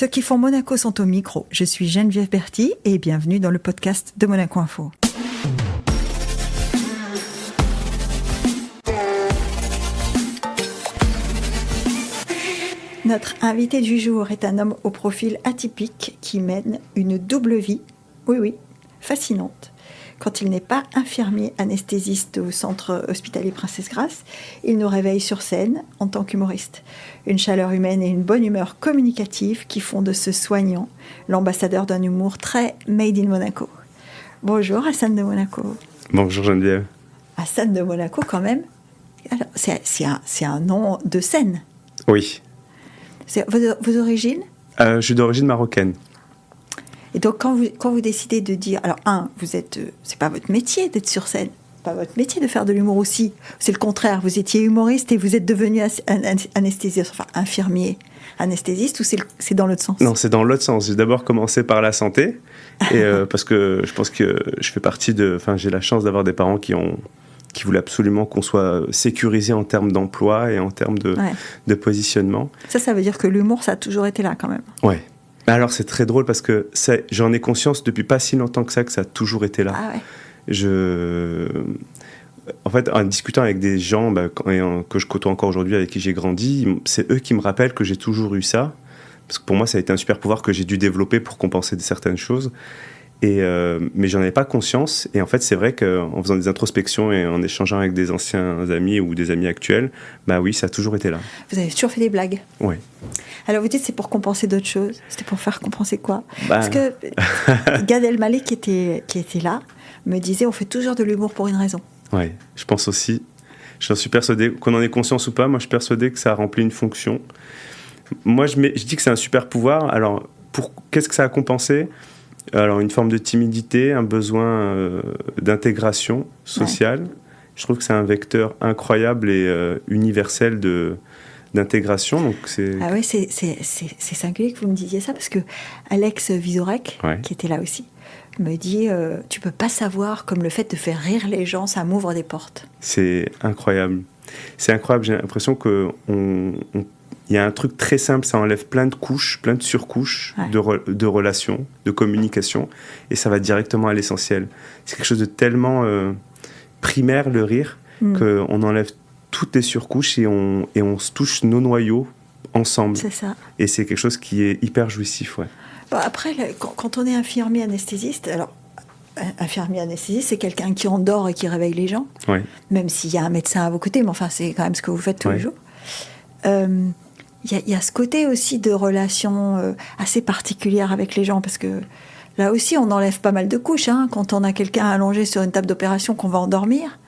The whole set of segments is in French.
Ceux qui font Monaco sont au micro. Je suis Geneviève Berthy et bienvenue dans le podcast de Monaco Info. Notre invité du jour est un homme au profil atypique qui mène une double vie, oui, fascinante. Quand il n'est pas infirmier anesthésiste au centre hospitalier Princesse Grace, il nous réveille sur scène en tant qu'humoriste. Une chaleur humaine et une bonne humeur communicative qui font de ce soignant l'ambassadeur d'un humour très made in Monaco. Bonjour Hassan de Monaco. Bonjour Geneviève. Hassan de Monaco quand même, alors, c'est un nom de scène. Oui. C'est vos origines ? Je suis d'origine marocaine. Et donc, quand vous décidez de dire... Alors, c'est pas votre métier d'être sur scène, pas votre métier de faire de l'humour aussi. C'est le contraire, vous étiez humoriste et vous êtes devenu anesthésiste, enfin infirmier anesthésiste, ou c'est dans l'autre sens ? Non, c'est dans l'autre sens. J'ai d'abord commencé par la santé, et, parce que je pense que je fais partie de... Enfin, j'ai la chance d'avoir des parents qui voulaient absolument qu'on soit sécurisé en termes d'emploi et en termes de positionnement. Ça veut dire que l'humour, ça a toujours été là quand même. Ouais. Alors c'est très drôle parce que j'en ai conscience depuis pas si longtemps que ça a toujours été là. Ah ouais. En fait, en discutant avec des gens que je côtoie encore aujourd'hui, avec qui j'ai grandi, c'est eux qui me rappellent que j'ai toujours eu ça. Parce que pour moi, ça a été un super pouvoir que j'ai dû développer pour compenser certaines choses. Mais j'en avais pas conscience. Et en fait, c'est vrai qu'en faisant des introspections et en échangeant avec des anciens amis ou des amis actuels, oui, ça a toujours été là. Vous avez toujours fait des blagues ? Oui. Alors vous dites c'est pour compenser d'autres choses. C'était pour faire compenser quoi ? Parce que Gad Elmaleh qui était là me disait on fait toujours de l'humour pour une raison. Oui, je pense aussi. J'en suis persuadé, qu'on en ait conscience ou pas, moi je suis persuadé que ça remplit une fonction. Moi je dis que c'est un super pouvoir. Alors qu'est-ce que ça a compensé ? Alors une forme de timidité, un besoin d'intégration sociale. Ouais. Je trouve que c'est un vecteur incroyable et universel d'intégration. Donc Ah oui, c'est singulier que vous me disiez ça, parce que Alex Vizorek, qui était là aussi, me dit tu peux pas savoir comme le fait de faire rire les gens, ça m'ouvre des portes. C'est incroyable. C'est incroyable, j'ai l'impression il y a un truc très simple, ça enlève plein de couches, plein de surcouches de relations, de communication, et ça va directement à l'essentiel. C'est quelque chose de tellement primaire, le rire, qu'on enlève toutes les surcouches et on se touche nos noyaux ensemble. C'est ça. Et c'est quelque chose qui est hyper jouissif, ouais. Bon, après, quand on est infirmier anesthésiste, alors infirmier anesthésiste, c'est quelqu'un qui endort et qui réveille les gens, même s'il y a un médecin à vos côtés, mais enfin, c'est quand même ce que vous faites tous les jours. Il y a ce côté aussi de relation assez particulière avec les gens, parce que là aussi, on enlève pas mal de couches. Quand on a quelqu'un allongé sur une table d'opération qu'on va endormir,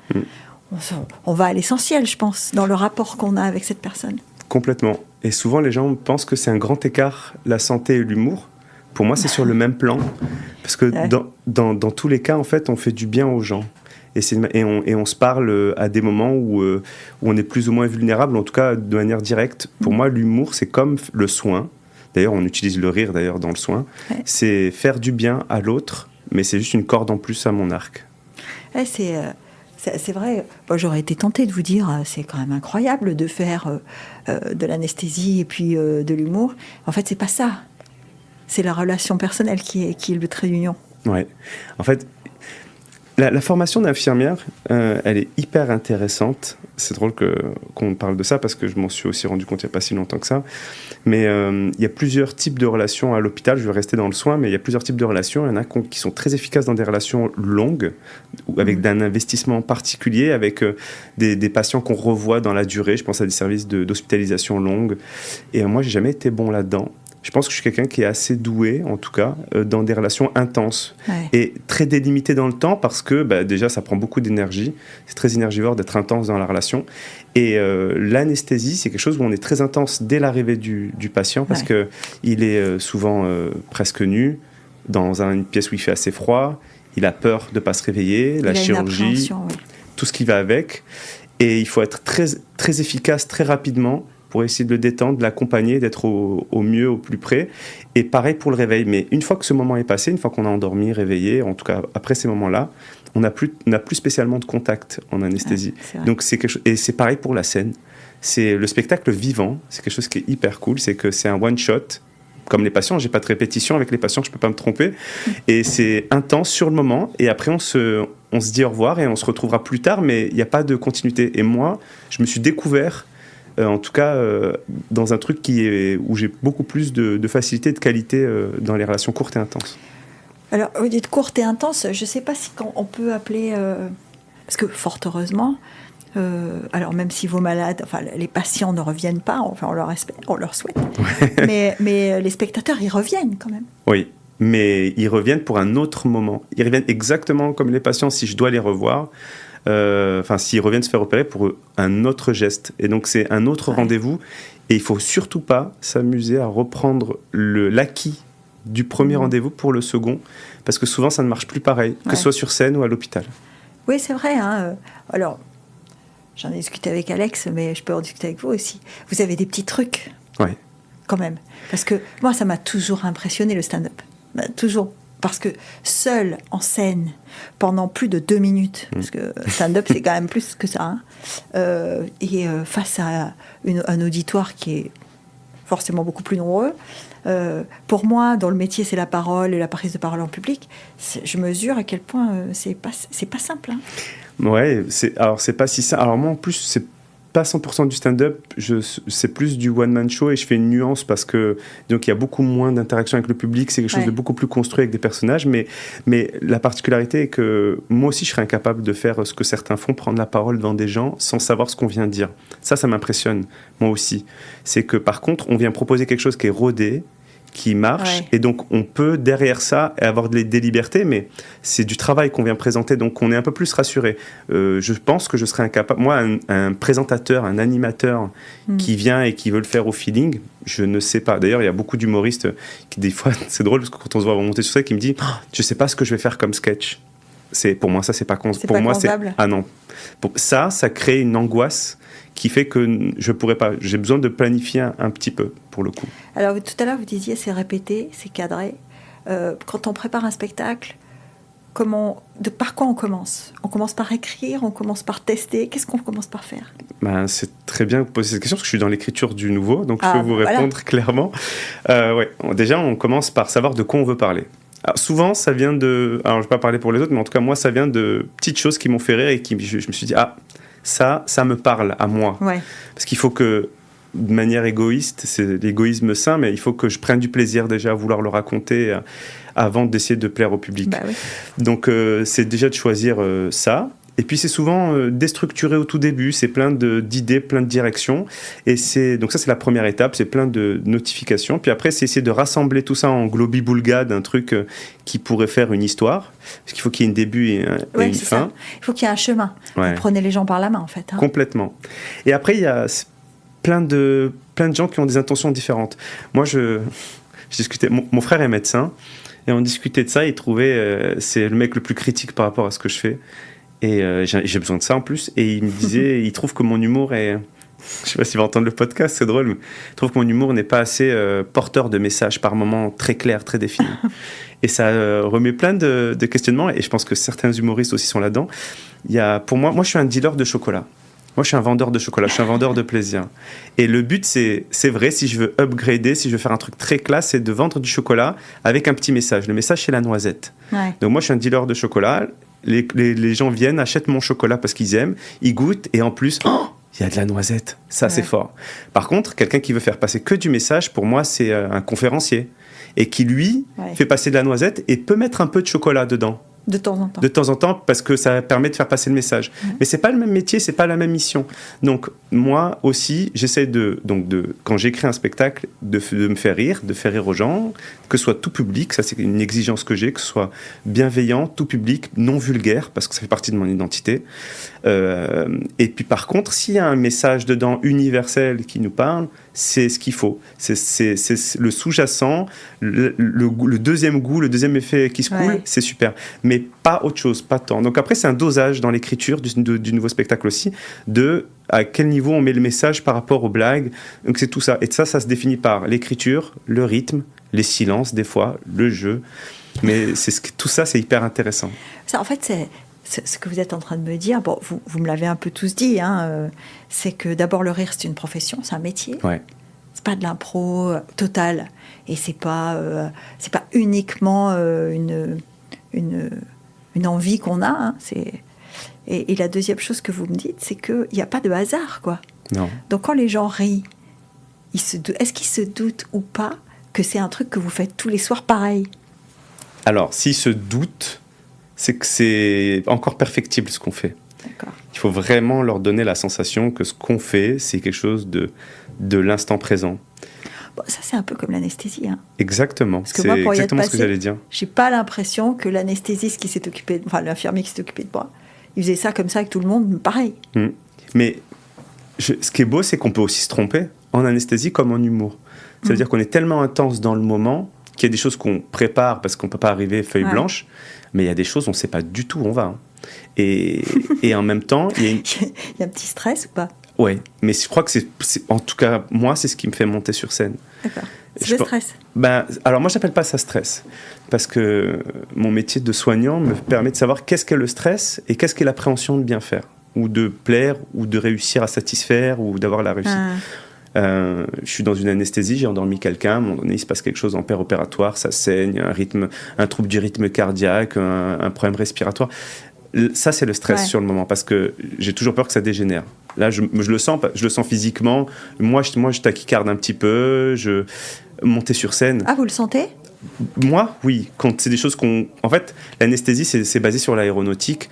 on va à l'essentiel, je pense, dans le rapport qu'on a avec cette personne. Complètement. Et souvent, les gens pensent que c'est un grand écart, la santé et l'humour. Pour moi, c'est sur le même plan. Parce que dans tous les cas, en fait, on fait du bien aux gens. Et on se parle à des moments où on est plus ou moins vulnérable, en tout cas de manière directe. Pour moi, l'humour, c'est comme le soin. D'ailleurs, on utilise le rire dans le soin. Ouais. C'est faire du bien à l'autre, mais c'est juste une corde en plus à mon arc. Ouais, c'est vrai. Bon, j'aurais été tentée de vous dire, c'est quand même incroyable de faire de l'anesthésie et puis de l'humour. En fait, c'est pas ça. C'est la relation personnelle qui est le trait d'union. Ouais. En fait, la formation d'infirmière, elle est hyper intéressante. C'est drôle qu'on parle de ça parce que je m'en suis aussi rendu compte il n'y a pas si longtemps que ça. Mais il y a plusieurs types de relations à l'hôpital. Je vais rester dans le soin, mais il y a plusieurs types de relations. Il y en a qui sont très efficaces dans des relations longues, avec un investissement particulier, avec des patients qu'on revoit dans la durée. Je pense à des services d'hospitalisation longue. Et moi, j'ai jamais été bon là-dedans. Je pense que je suis quelqu'un qui est assez doué, en tout cas, dans des relations intenses et très délimitées dans le temps parce que déjà, ça prend beaucoup d'énergie. C'est très énergivore d'être intense dans la relation. Et l'anesthésie, c'est quelque chose où on est très intense dès l'arrivée du patient parce qu'il est souvent presque nu dans une pièce où il fait assez froid. Il a peur de ne pas se réveiller, la chirurgie, tout ce qui va avec. Et il faut être très, très efficace très rapidement pour essayer de le détendre, de l'accompagner, d'être au mieux, au plus près. Et pareil pour le réveil. Mais une fois que ce moment est passé, une fois qu'on a endormi, réveillé, en tout cas après ces moments-là, on n'a plus spécialement de contact en anesthésie. Donc c'est quelque chose, et c'est pareil pour la scène. C'est le spectacle vivant, c'est quelque chose qui est hyper cool, c'est que c'est un one-shot, comme les patients, j'ai pas de répétition avec les patients, je peux pas me tromper. Et c'est intense sur le moment. Et après, on se dit au revoir et on se retrouvera plus tard, mais il n'y a pas de continuité. Et moi, je me suis découvert, en tout cas, dans un truc où j'ai beaucoup plus de facilité et de qualité dans les relations courtes et intenses. Alors, vous dites courtes et intenses, je ne sais pas si on peut appeler... parce que, fort heureusement, alors même si vos malades, enfin les patients ne reviennent pas, enfin on leur souhaite, mais les spectateurs, ils reviennent quand même. Oui, mais ils reviennent pour un autre moment. Ils reviennent exactement comme les patients si je dois les revoir. S'ils reviennent se faire opérer pour un autre geste. Et donc c'est un autre rendez-vous. Et il faut surtout pas s'amuser à reprendre l'acquis du premier rendez-vous pour le second, parce que souvent ça ne marche plus pareil, que ce soit sur scène ou à l'hôpital. Oui, c'est vrai. Alors, j'en ai discuté avec Alex, mais je peux en discuter avec vous aussi. Vous avez des petits trucs, quand même. Parce que moi, ça m'a toujours impressionné, le stand-up. Toujours. Parce que seul en scène, pendant plus de 2 minutes, parce que stand-up, c'est quand même plus que ça, et face à un auditoire qui est forcément beaucoup plus nombreux. Pour moi, dans le métier, c'est la parole et la prise de parole en public. Je mesure à quel point c'est pas simple. Ouais, c'est pas si simple. Alors moi, en plus, c'est pas 100% du stand-up. C'est plus du one-man show et je fais une nuance parce que donc il y a beaucoup moins d'interaction avec le public. C'est quelque chose de beaucoup plus construit avec des personnages. Mais la particularité est que moi aussi, je serais incapable de faire ce que certains font, prendre la parole devant des gens sans savoir ce qu'on vient de dire. Ça m'impressionne, moi aussi. C'est que par contre, on vient proposer quelque chose qui est rodé, qui marche, et donc on peut derrière ça avoir des libertés, mais c'est du travail qu'on vient présenter, donc on est un peu plus rassuré. Je pense que je serais incapable, moi, un présentateur, un animateur qui vient et qui veut le faire au feeling, je ne sais pas. D'ailleurs, il y a beaucoup d'humoristes qui, des fois, c'est drôle, parce que quand on se voit remonter sur ça, qui me dit je sais pas ce que je vais faire comme sketch. Pour moi, ça, c'est pas pour moi, concevable. Ah non. Ça crée une angoisse qui fait que je pourrais pas. J'ai besoin de planifier un petit peu, pour le coup. Alors, tout à l'heure, vous disiez, c'est répété, c'est cadré. Quand on prépare un spectacle, par quoi on commence ? On commence par écrire, on commence par tester. Qu'est-ce qu'on commence par faire ? C'est très bien que vous posiez cette question, parce que je suis dans l'écriture du nouveau, donc je peux vous répondre clairement. Déjà, on commence par savoir de quoi on veut parler. Alors, souvent, ça vient de... Alors, je ne vais pas parler pour les autres, mais en tout cas, moi, ça vient de petites choses qui m'ont fait rire et je me suis dit, ça me parle à moi. Parce qu'il faut que, de manière égoïste, c'est l'égoïsme sain, mais il faut que je prenne du plaisir déjà à vouloir le raconter avant d'essayer de plaire au public. Donc, c'est déjà de choisir ça. Et puis, c'est souvent déstructuré au tout début. C'est plein d'idées, plein de directions. Donc, ça, c'est la première étape. C'est plein de notifications. Puis après, c'est essayer de rassembler tout ça en globi-boulga d'un truc qui pourrait faire une histoire. Parce qu'il faut qu'il y ait un début et une fin. Ça. Il faut qu'il y ait un chemin. Vous prenez les gens par la main, en fait. Complètement. Et après, il y a plein de gens qui ont des intentions différentes. Moi, je discutais... Mon frère est médecin. Et on discutait de ça. Il trouvait... c'est le mec le plus critique par rapport à ce que je fais. Et j'ai besoin de ça en plus. Et il me disait, il trouve que mon humour est... Je sais pas s'il va entendre le podcast, c'est drôle, mais il trouve que mon humour n'est pas assez porteur de messages par moments très clairs, très définis. Et ça remet plein de questionnements. Et je pense que certains humoristes aussi sont là-dedans. Pour moi, je suis un dealer de chocolat. Moi, je suis un vendeur de chocolat, je suis un vendeur de plaisir. Et le but, c'est vrai, si je veux upgrader, si je veux faire un truc très classe, c'est de vendre du chocolat avec un petit message. Le message, c'est la noisette. Donc moi, je suis un dealer de chocolat. Les gens viennent, achètent mon chocolat parce qu'ils aiment, ils goûtent, et en plus, il y a de la noisette. Ça, c'est fort. Par contre, quelqu'un qui veut faire passer que du message, pour moi, c'est un conférencier. Et qui, lui, fait passer de la noisette et peut mettre un peu de chocolat dedans. De temps en temps. De temps en temps, parce que ça permet de faire passer le message. Mais c'est pas le même métier, c'est pas la même mission. Donc, moi aussi, j'essaie quand j'écris un spectacle, de me faire rire aux gens, que ce soit tout public, ça c'est une exigence que j'ai, que ce soit bienveillant, tout public, non vulgaire, parce que ça fait partie de mon identité. Et puis par contre, s'il y a un message dedans universel qui nous parle, c'est ce qu'il faut. C'est le sous-jacent, le deuxième goût, le deuxième effet qui se coule, c'est super. Mais pas autre chose, pas tant. Donc après, c'est un dosage dans l'écriture du nouveau spectacle aussi, à quel niveau on met le message par rapport aux blagues. Donc c'est tout ça. Et ça se définit par l'écriture, le rythme, les silences des fois, le jeu. Mais tout ça, c'est hyper intéressant. Ça, en fait, c'est ce que vous êtes en train de me dire. Bon, vous me l'avez un peu tous dit, c'est que d'abord le rire, c'est une profession, c'est un métier. pas de l'impro totale. Et c'est pas uniquement une envie qu'on a. Hein. Et la deuxième chose que vous me dites, c'est qu'il n'y a pas de hasard, quoi. Non. Donc quand les gens rient, est-ce qu'ils se doutent ou pas que c'est un truc que vous faites tous les soirs pareil? Alors, s'ils se doutent, c'est que c'est encore perfectible ce qu'on fait. D'accord. Il faut vraiment leur donner la sensation que ce qu'on fait, c'est quelque chose de l'instant présent. Bon, ça, c'est un peu comme l'anesthésie. Hein. Exactement. Parce que C'est moi, pour y être exactement ce que passée, j'allais dire. j'ai pas l'impression que l'anesthésiste qui s'est occupé, l'infirmier qui s'est occupé de moi, il faisait ça comme ça avec tout le monde, pareil. Mais ce qui est beau, c'est qu'on peut aussi se tromper en anesthésie comme en humour. Ça veut dire qu'on est tellement intense dans le moment qu'il y a des choses qu'on prépare parce qu'on peut pas arriver feuille blanche, mais il y a des choses on sait pas du tout où on va. Hein. Et en même temps, il y a un petit stress ou pas? Ouais, mais je crois que c'est en tout cas moi c'est ce qui me fait monter sur scène. D'accord. C'est le stress. Alors moi j'appelle pas ça stress parce que mon métier de soignant me permet de savoir qu'est-ce qu'est le stress et qu'est-ce qu'est l'appréhension de bien faire ou de plaire ou de réussir à satisfaire ou d'avoir la réussite. Je suis dans une anesthésie, j'ai endormi quelqu'un, à un moment donné il se passe quelque chose en péropératoire, ça saigne, un trouble du rythme cardiaque, un problème respiratoire. Ça, c'est le stress sur le moment, parce que j'ai toujours peur que ça dégénère. Là, je le sens physiquement. Moi, je taquicarde un petit peu, je monter sur scène. Ah, vous le sentez ? Moi, oui. Quand c'est des choses En fait, l'anesthésie, c'est basé sur l'aéronautique.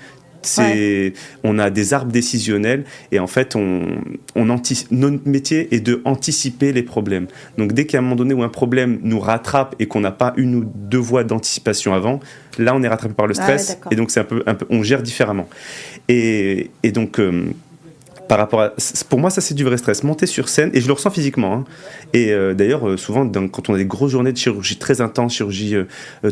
On a des arbres décisionnels et en fait, notre métier est de anticiper les problèmes. Donc, dès qu'il y a un moment donné où un problème nous rattrape et qu'on n'a pas une ou deux voies d'anticipation avant, là, on est rattrapé par le stress et donc c'est un peu, on gère différemment. Et donc, par rapport à, pour moi, ça c'est du vrai stress. Monter sur scène, et je le ressens physiquement. Hein. Et d'ailleurs, souvent, quand on a des grosses journées de chirurgie très intense, chirurgie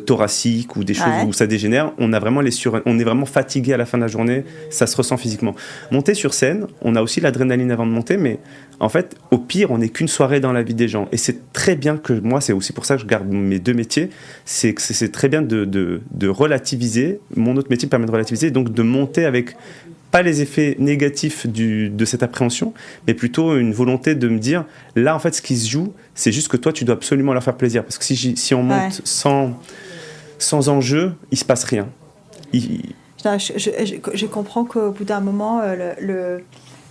thoracique ou des choses où ça dégénère, on est vraiment fatigué à la fin de la journée. Ça se ressent physiquement. Monter sur scène, on a aussi l'adrénaline avant de monter, mais en fait, au pire, on n'est qu'une soirée dans la vie des gens. Et c'est très bien que moi, c'est aussi pour ça que je garde mes deux métiers. C'est que c'est très bien de relativiser. Mon autre métier me permet de relativiser, donc de monter avec pas les effets négatifs de cette appréhension, mais plutôt une volonté de me dire, là, en fait, ce qui se joue, c'est juste que toi, tu dois absolument leur faire plaisir. Parce que si on monte sans enjeu, il se passe rien. Je comprends qu'au bout d'un moment, il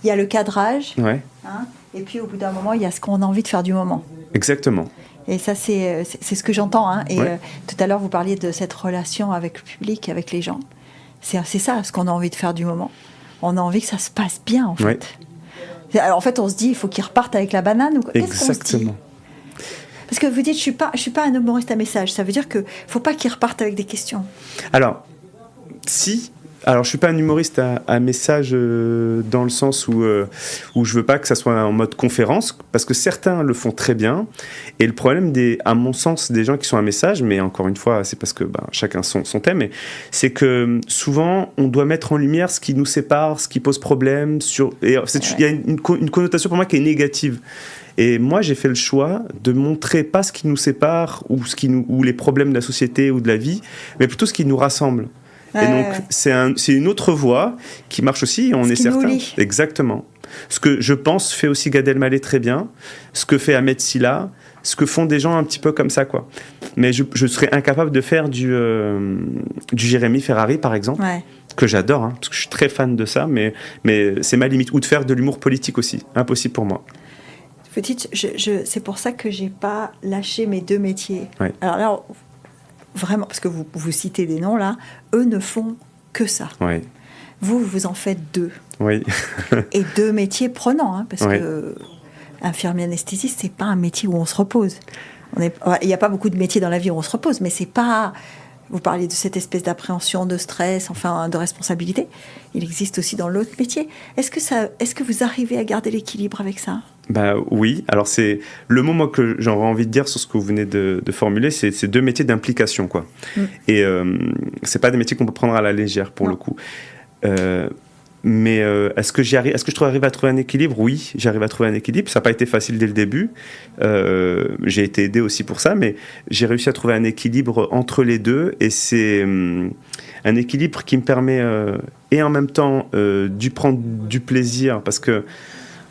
y a le cadrage, hein, et puis au bout d'un moment, il y a ce qu'on a envie de faire du moment. Exactement. Et ça, c'est ce que j'entends. Hein. Et tout à l'heure, vous parliez de cette relation avec le public, avec les gens. C'est ça, ce qu'on a envie de faire du moment. On a envie que ça se passe bien, en fait. Alors, en fait, on se dit, il faut qu'ils repartent avec la banane. Ou... Exactement. Parce que vous dites, je suis pas un humoriste à message. Ça veut dire qu'il ne faut pas qu'ils repartent avec des questions. Alors, si... Alors, je suis pas un humoriste à message dans le sens où je veux pas que ça soit en mode conférence, parce que certains le font très bien. Et le problème, à mon sens, des gens qui sont à message, mais encore une fois, c'est parce que chacun son thème, mais c'est que souvent, on doit mettre en lumière ce qui nous sépare, ce qui pose problème. Il y a une connotation pour moi qui est négative. Et moi, j'ai fait le choix de montrer pas ce qui nous sépare ou les problèmes de la société ou de la vie, mais plutôt ce qui nous rassemble. Et donc, c'est une autre voie qui marche aussi, on est certain. Exactement. Ce que je pense fait aussi Gad Elmaleh très bien, ce que fait Ahmed Silla, ce que font des gens un petit peu comme ça, quoi. Mais je serais incapable de faire du Jérémy Ferrari, par exemple, que j'adore, hein, parce que je suis très fan de ça, mais c'est ma limite. Ou de faire de l'humour politique aussi, impossible pour moi. Petite, c'est pour ça que j'ai pas lâché mes deux métiers. Alors là, vraiment, parce que vous citez des noms là, eux ne font que ça. Vous en faites deux. Et deux métiers prenants, hein, parce que infirmier anesthésiste, c'est pas un métier où on se repose. Il n'y a pas beaucoup de métiers dans la vie où on se repose, mais c'est pas... Vous parliez de cette espèce d'appréhension, de stress, enfin de responsabilité. Il existe aussi dans l'autre métier. Est-ce que vous arrivez à garder l'équilibre avec ça ? Oui. Alors c'est le mot moi, que j'aurais envie de dire sur ce que vous venez de formuler, c'est deux métiers d'implication, quoi. Et c'est pas des métiers qu'on peut prendre à la légère pour le coup. Mais est-ce que je arrive à trouver un équilibre ? Oui, j'arrive à trouver un équilibre. Ça n'a pas été facile dès le début. J'ai été aidé aussi pour ça, mais j'ai réussi à trouver un équilibre entre les deux. Et c'est un équilibre qui me permet et en même temps d'y prendre du plaisir, parce que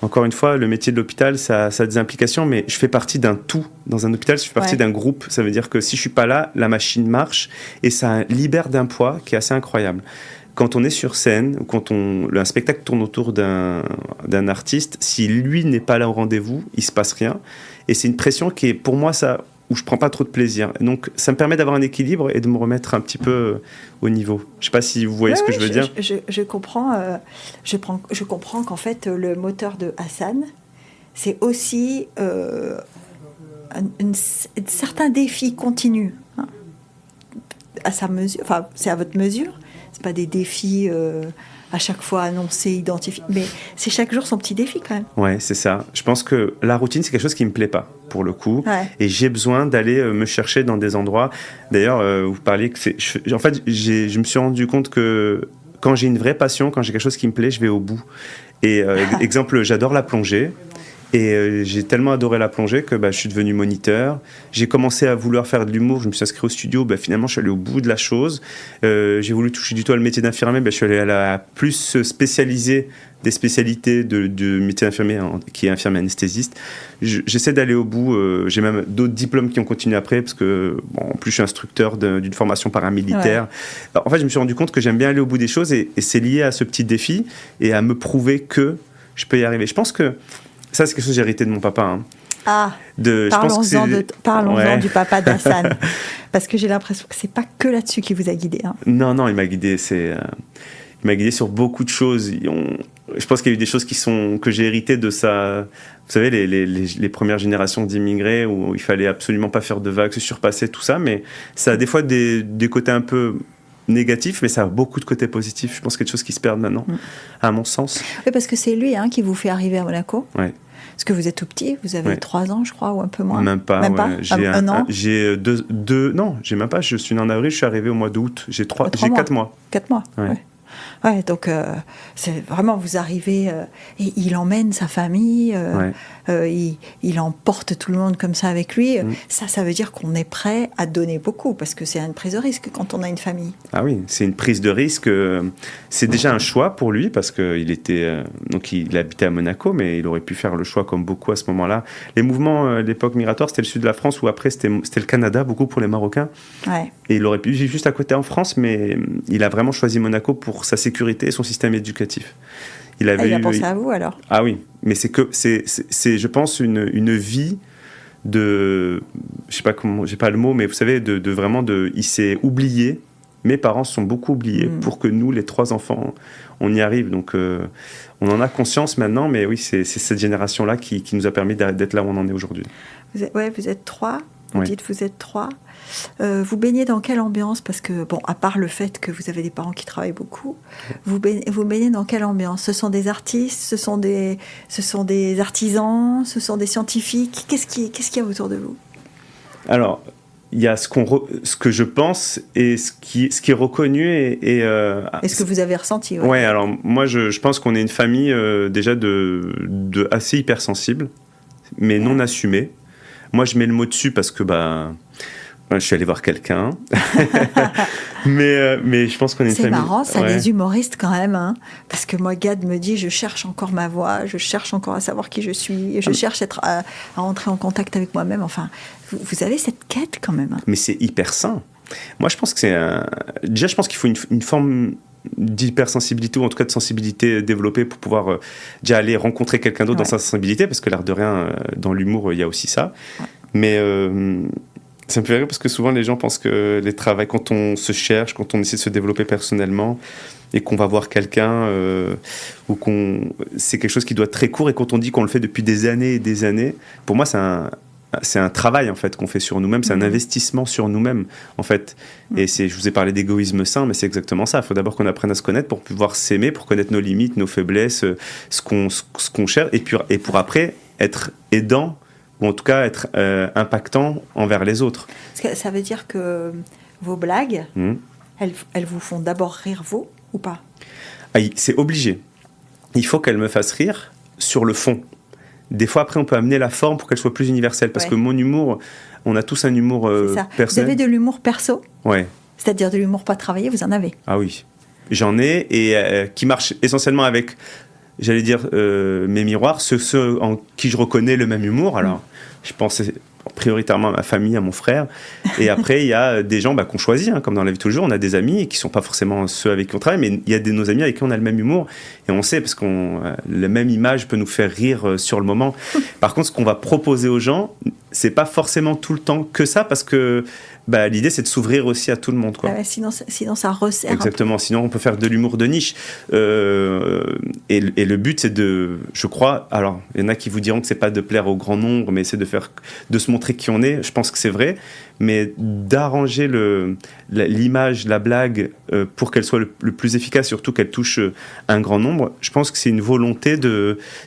encore une fois, le métier de l'hôpital, ça a des implications, mais je fais partie d'un tout. Dans un hôpital, je fais partie d'un groupe. Ça veut dire que si je suis pas là, la machine marche et ça libère d'un poids qui est assez incroyable. Quand on est sur scène, ou quand un spectacle tourne autour d'un artiste, si lui n'est pas là au rendez-vous, il se passe rien. Et c'est une pression qui est, pour moi, ça, où je prends pas trop de plaisir. Donc, ça me permet d'avoir un équilibre et de me remettre un petit peu au niveau. Je sais pas si vous voyez ce que je veux dire. Je comprends. Je comprends qu'en fait, le moteur de Hassan, c'est aussi un certain défi continu, hein, à sa mesure. Enfin, c'est à votre mesure. C'est pas des défis à chaque fois annoncés, identifiés, mais c'est chaque jour son petit défi quand même. Ouais, c'est ça. Je pense que la routine, c'est quelque chose qui me plaît pas pour le coup, et j'ai besoin d'aller me chercher dans des endroits. D'ailleurs, vous parliez que en fait, je me suis rendu compte que quand j'ai une vraie passion, quand j'ai quelque chose qui me plaît, je vais au bout. Et exemple, j'adore la plongée. Et j'ai tellement adoré la plongée que je suis devenu moniteur. J'ai commencé à vouloir faire de l'humour. Je me suis inscrit au studio. Finalement, je suis allé au bout de la chose. J'ai voulu toucher du tout le métier d'infirmier. Je suis allé à la plus spécialisée des spécialités de métier d'infirmier, qui est infirmier anesthésiste. J'essaie d'aller au bout. J'ai même d'autres diplômes qui ont continué après, parce que, en plus, je suis instructeur d'une formation paramilitaire. Ouais. En fait, je me suis rendu compte que j'aime bien aller au bout des choses, et c'est lié à ce petit défi et à me prouver que je peux y arriver. Je pense que ça, c'est quelque chose que j'ai hérité de mon papa. Hein. Ah, parlons-en du papa d'Hassan. Parce que j'ai l'impression que c'est pas que là-dessus qu'il vous a guidé. Hein. Non, il m'a guidé. Il m'a guidé sur beaucoup de choses. Je pense qu'il y a eu des choses que j'ai héritées de ça. Vous savez, les premières générations d'immigrés où il fallait absolument pas faire de vagues, se surpasser, tout ça. Mais ça a des fois des côtés un peu négatifs, mais ça a beaucoup de côtés positifs. Je pense que quelque chose qui se perd maintenant, à mon sens. Oui, parce que c'est lui qui vous fait arriver à Monaco. Ouais. Parce que vous êtes tout petit, vous avez 3 ans, je crois, ou un peu moins. Même pas. J'ai un an. J'ai non, j'ai même pas. Je suis né en avril, je suis arrivé au mois d'août. J'ai 4 mois. 4 mois. Ouais. Ouais, donc c'est vraiment, vous arrivez et il emmène sa famille, il emporte tout le monde comme ça avec lui. Ça veut dire qu'on est prêt à donner beaucoup, parce que c'est une prise de risque quand on a une famille. Ah oui, c'est une prise de risque. C'est déjà un choix pour lui, parce qu'il était donc il habitait à Monaco, mais il aurait pu faire le choix comme beaucoup à ce moment-là. Les mouvements à l'époque migratoire, c'était le sud de la France, ou après c'était le Canada, beaucoup pour les Marocains. Ouais. Et il aurait pu vivre juste à côté en France, mais il a vraiment choisi Monaco pour sa sécurité et son système éducatif. Il a pensé à vous alors. Ah oui, mais c'est je pense une vie de, je sais pas comment, j'ai pas le mot, mais vous savez, il s'est oublié. Mes parents se sont beaucoup oubliés pour que nous, les 3 enfants, on y arrive. Donc on en a conscience maintenant, mais oui, c'est cette génération-là qui nous a permis d'être là où on en est aujourd'hui. Vous êtes 3. Vous dites vous êtes 3. Vous baignez dans quelle ambiance? Parce que, à part le fait que vous avez des parents qui travaillent beaucoup, vous baignez dans quelle ambiance? Ce sont des artistes, ce sont des artisans, ce sont des scientifiques. Qu'est-ce qu'il y a autour de vous? Alors, il y a ce que je pense et ce qui est reconnu et ce que vous avez ressenti. Ouais, alors moi je pense qu'on est une famille déjà de assez hypersensible, mais non assumée. Moi je mets le mot dessus parce que je suis allé voir quelqu'un. mais je pense qu'on est une famille. C'est marrant, ça, les humoristes quand même. Hein, parce que moi, Gad me dit, je cherche encore ma voix, je cherche encore à savoir qui je suis, je cherche à entrer en contact avec moi-même. Enfin, vous avez cette quête quand même. Hein. Mais c'est hyper sain. Moi, je pense que déjà, je pense qu'il faut une forme d'hypersensibilité, ou en tout cas de sensibilité développée pour pouvoir déjà aller rencontrer quelqu'un d'autre dans sa sensibilité, parce que l'air de rien, dans l'humour, il y a aussi ça. Ouais. Mais ça me fait rire parce que souvent les gens pensent que les travails, quand on se cherche, quand on essaie de se développer personnellement et qu'on va voir quelqu'un ou c'est quelque chose qui doit être très court, et quand on dit qu'on le fait depuis des années et des années, pour moi c'est un travail en fait qu'on fait sur nous-mêmes, c'est un investissement sur nous-mêmes en fait. Et je vous ai parlé d'égoïsme sain, mais c'est exactement ça. Il faut d'abord qu'on apprenne à se connaître pour pouvoir s'aimer, pour connaître nos limites, nos faiblesses, ce qu'on cherche, et pour après être aidant, ou en tout cas être impactant envers les autres. Parce que ça veut dire que vos blagues, elles vous font d'abord rire, vous, ou pas? C'est obligé. Il faut qu'elles me fassent rire sur le fond. Des fois, après, on peut amener la forme pour qu'elle soit plus universelle. Parce que mon humour, on a tous un humour personnel. Vous avez de l'humour perso? Ouais. C'est-à-dire de l'humour pas travaillé, vous en avez? Ah oui. J'en ai, et qui marche essentiellement avec j'allais dire, mes miroirs, ceux en qui je reconnais le même humour. Alors, je pense prioritairement à ma famille, à mon frère. Et après, il y a des gens qu'on choisit, hein, comme dans la vie de tous les jours. On a des amis qui ne sont pas forcément ceux avec qui on travaille, mais il y a nos amis avec qui on a le même humour. Et on sait, parce que la même image peut nous faire rire sur le moment. Par contre, ce qu'on va proposer aux gens, c'est pas forcément tout le temps que ça, parce que l'idée, c'est de s'ouvrir aussi à tout le monde, quoi. Sinon, ça resserre. Exactement. Sinon, on peut faire de l'humour de niche. Et le but, c'est je crois, alors, il y en a qui vous diront que c'est pas de plaire au grand nombre, mais c'est de se montrer qui on est. Je pense que c'est vrai. Mais d'arranger l'image, la blague, pour qu'elle soit le plus efficace, surtout qu'elle touche un grand nombre, je pense que c'est une volonté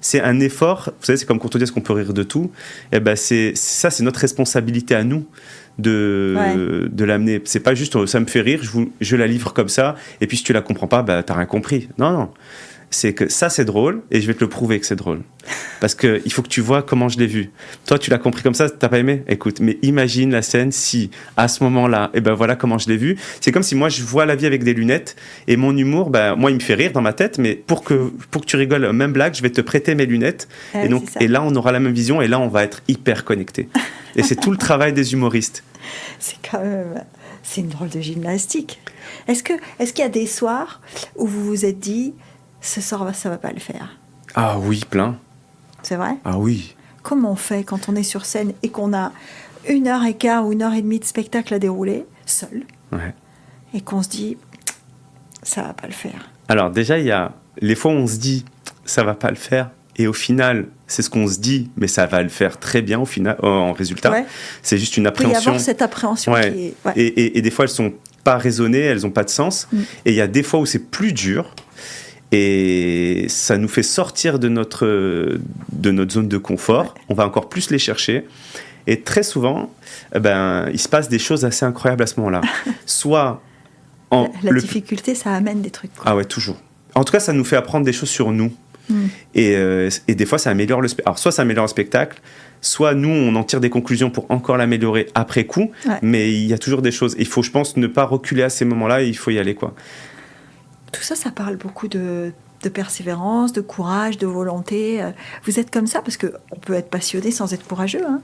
c'est un effort. Vous savez, c'est comme quand on dit est-ce qu'on peut rire de tout. Et c'est notre responsabilité à nous. De l'amener. C'est pas juste ça me fait rire, je la livre comme ça, et puis si tu la comprends pas, t'as rien compris. Non. C'est que ça, c'est drôle, et je vais te le prouver que c'est drôle. Parce qu'il faut que tu vois comment je l'ai vu. Toi, tu l'as compris comme ça, t'as pas aimé ? Écoute, mais imagine la scène si, à ce moment-là, voilà comment je l'ai vu. C'est comme si moi, je vois la vie avec des lunettes, et mon humour, moi, il me fait rire dans ma tête, mais pour que tu rigoles, même blague, je vais te prêter mes lunettes. Et là, on aura la même vision, et là, on va être hyper connectés. Et c'est tout le travail des humoristes. C'est une drôle de gymnastique. Est-ce qu'il y a des soirs où vous vous êtes dit, ce soir, ça va pas le faire ? Ah oui, plein. C'est vrai ? Ah oui. Comment on fait quand on est sur scène et qu'on a 1h15 ou 1h30 de spectacle à dérouler, seul, et qu'on se dit, ça va pas le faire ? Alors déjà, il y a les fois où on se dit, ça va pas le faire, et au final, c'est ce qu'on se dit, mais ça va le faire très bien au final, en résultat. Ouais. C'est juste une appréhension. Il peut y avoir cette appréhension qui est... Et des fois, elles sont pas raisonnées, elles ont pas de sens. Et il y a des fois où c'est plus dur. Et ça nous fait sortir de notre zone de confort. Ouais. On va encore plus les chercher. Et très souvent, il se passe des choses assez incroyables à ce moment-là. Soit... La difficulté, ça amène des trucs. Quoi. Ah ouais, toujours. En tout cas, ça nous fait apprendre des choses sur nous. Et des fois, ça améliore le spectacle. Alors, soit ça améliore le spectacle, soit nous, on en tire des conclusions pour encore l'améliorer après coup. Ouais. Mais il y a toujours des choses. Il faut, je pense, ne pas reculer à ces moments-là. Il faut y aller, quoi. Tout ça, ça parle beaucoup de persévérance, de courage, de volonté. Vous êtes comme ça parce qu'on peut être passionné sans être courageux, hein ?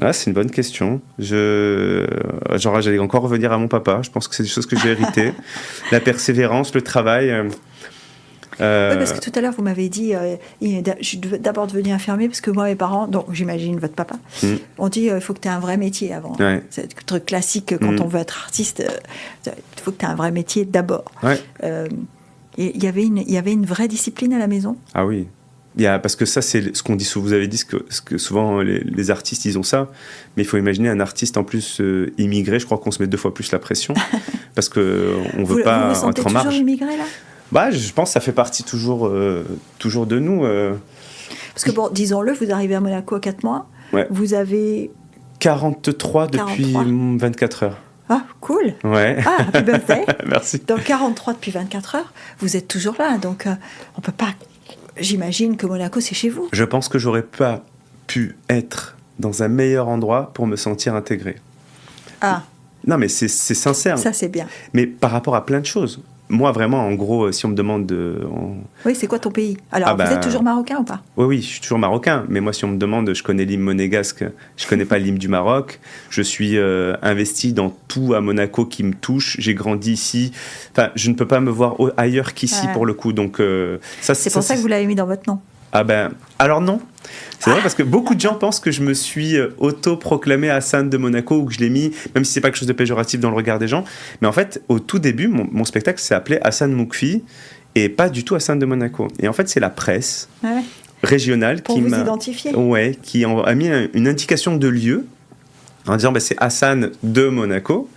Ah, c'est une bonne question. J'allais encore revenir à mon papa. Je pense que c'est des choses que j'ai héritées. La persévérance, le travail. Oui, parce que tout à l'heure, vous m'avez dit je suis d'abord devenue infirmier parce que moi, mes parents, donc j'imagine votre papa, ont dit il faut que tu aies un vrai métier avant. Ouais. C'est un truc classique quand on veut être artiste, il faut que tu aies un vrai métier d'abord. Ouais. Il y avait une vraie discipline à la maison. Ah oui. Parce que ça, c'est ce qu'on dit. Vous avez dit ce que souvent les artistes, ils ont ça. Mais il faut imaginer un artiste en plus immigré. Je crois qu'on se met 2 fois plus la pression parce qu'on ne veut pas être en marge. Vous vous sentez toujours immigré, là ? Je pense que ça fait partie toujours de nous. Parce que, disons-le, vous arrivez à Monaco à 4 mois. Ouais. Vous avez... 43 depuis 24 heures. Ah, cool. Ouais. Ah, happy birthday. Merci. Donc, 43 depuis 24 heures, vous êtes toujours là. Donc, on ne peut pas... J'imagine que Monaco, c'est chez vous. Je pense que j'aurais pas pu être dans un meilleur endroit pour me sentir intégré. Ah. Non, mais c'est sincère. Ça, c'est bien. Mais par rapport à plein de choses. Moi, vraiment, en gros, si on me demande Oui, c'est quoi ton pays ? Alors, vous êtes toujours marocain ou pas ? Oui, je suis toujours marocain. Mais moi, si on me demande, je connais l'hymne monégasque, je connais pas l'hymne du Maroc. Je suis investi dans tout à Monaco qui me touche. J'ai grandi ici. Enfin, je ne peux pas me voir ailleurs qu'ici, pour le coup. Donc, c'est pour ça que vous l'avez mis dans votre nom. Alors non. C'est vrai parce que beaucoup de gens pensent que je me suis auto-proclamé Hassan de Monaco ou que je l'ai mis, même si c'est pas quelque chose de péjoratif dans le regard des gens. Mais en fait, au tout début, mon spectacle s'est appelé Hassan Moukfi et pas du tout Hassan de Monaco. Et en fait, c'est la presse régionale qui m'a identifié. Ouais, qui a mis une indication de lieu en disant c'est Hassan de Monaco.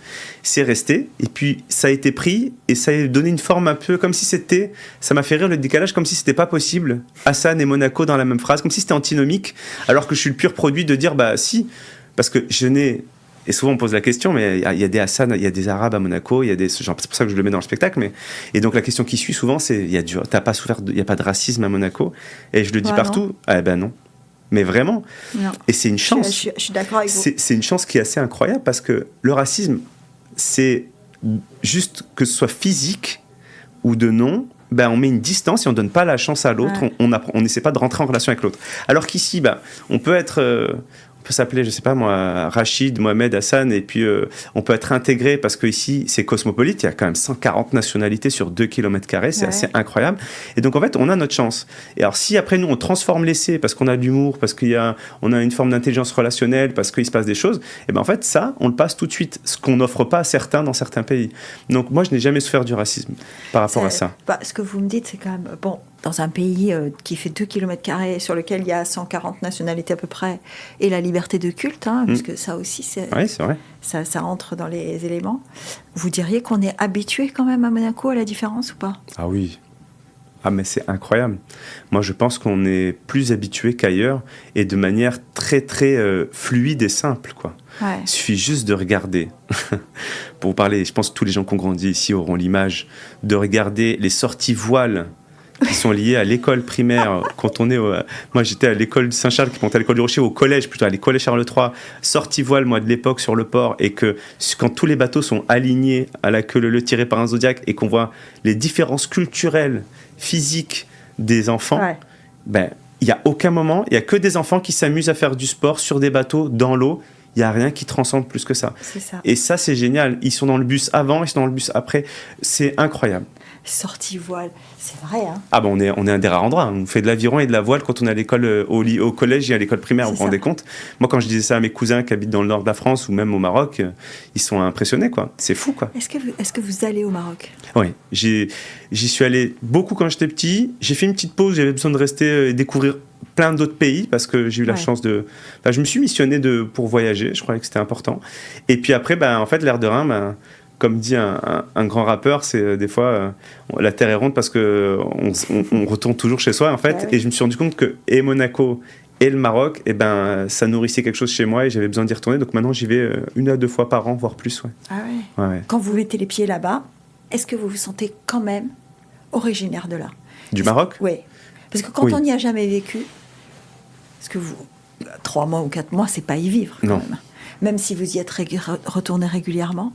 C'est resté, et puis ça a été pris, et ça a donné une forme un peu comme si c'était, ça m'a fait rire le décalage, comme si c'était pas possible, Hassan et Monaco dans la même phrase, comme si c'était antinomique, alors que je suis le pur produit de dire, si, parce que je n'ai, et souvent on pose la question, mais il y a des Hassan, il y a des Arabes à Monaco, il y a des, genre, c'est pour ça que je le mets dans le spectacle, et donc la question qui suit souvent, c'est, il n'y a pas de racisme à Monaco, et je le dis partout, non. Mais vraiment, non. Et c'est une chance. Je suis d'accord avec vous. C'est une chance qui est assez incroyable, parce que le racisme, c'est juste que ce soit physique ou de nom, ben, on met une distance et on donne pas la chance à l'autre. Ouais. On n'essaie pas de rentrer en relation avec l'autre. Alors qu'ici, ben, on peut s'appeler, je sais pas moi, Rachid, Mohamed, Hassan, et puis on peut être intégré parce que ici c'est cosmopolite. Il y a quand même 140 nationalités sur 2 km², c'est assez incroyable. Et donc en fait, on a notre chance. Et alors si après nous on transforme l'essai parce qu'on a de l'humour, parce on a une forme d'intelligence relationnelle, parce qu'il se passe des choses, et ben en fait ça, on le passe tout de suite. Ce qu'on n'offre pas à certains dans certains pays. Donc moi, je n'ai jamais souffert du racisme par rapport à ça. Bah, ce que vous me dites, c'est quand même bon. Dans un pays qui fait 2 km², sur lequel il y a 140 nationalités à peu près, et la liberté de culte, puisque ça aussi, c'est vrai. Ça entre dans les éléments. Vous diriez qu'on est habitué quand même à Monaco à la différence ou pas ? Ah oui. Ah mais c'est incroyable. Moi, je pense qu'on est plus habitué qu'ailleurs, et de manière très, très fluide et simple, quoi. Ouais. Il suffit juste de regarder. Pour vous parler, je pense que tous les gens qui ont grandi ici auront l'image de regarder les sorties voiles qui sont liées à l'école primaire. Quand on est moi, j'étais à l'école Saint-Charles, qui montait à l'école du Rocher, au collège, plutôt à l'école Charles III, sortie voile, moi, de l'époque, sur le port, et que quand tous les bateaux sont alignés à la queue leu tirée par un zodiaque, et qu'on voit les différences culturelles, physiques des enfants, ben, il n'y a aucun moment, il n'y a que des enfants qui s'amusent à faire du sport sur des bateaux, dans l'eau. Il n'y a rien qui transcende plus que ça. C'est ça. Et ça, c'est génial. Ils sont dans le bus avant, ils sont dans le bus après. C'est incroyable. Sortie voile, c'est vrai, hein. Ah ben on est un des rares endroits. On fait de l'aviron et de la voile quand on est à l'école, au collège et à l'école primaire, vous vous rendez compte ? Moi, quand je disais ça à mes cousins qui habitent dans le nord de la France ou même au Maroc, ils sont impressionnés, quoi. C'est fou, quoi. Est-ce que vous allez au Maroc ? Oui, j'y suis allé beaucoup quand j'étais petit. J'ai fait une petite pause, j'avais besoin de rester et découvrir plein d'autres pays parce que j'ai eu la chance de... Enfin, je me suis missionné pour voyager, je croyais que c'était important. Et puis après, en fait, l'air de rien... Comme dit un grand rappeur, c'est des fois la terre est ronde parce que on retourne toujours chez soi en fait. Ouais. Et je me suis rendu compte que et Monaco et le Maroc, ça nourrissait quelque chose chez moi et j'avais besoin d'y retourner. Donc maintenant j'y vais 1 à 2 fois par an, voire plus. Ouais. Ah ouais. Quand vous mettez les pieds là-bas, est-ce que vous vous sentez quand même originaire de là ? Du Maroc ? Oui. Parce que quand on n'y a jamais vécu, parce que 3 mois ou 4 mois, c'est pas y vivre quand même. Même si vous y êtes retourné régulièrement.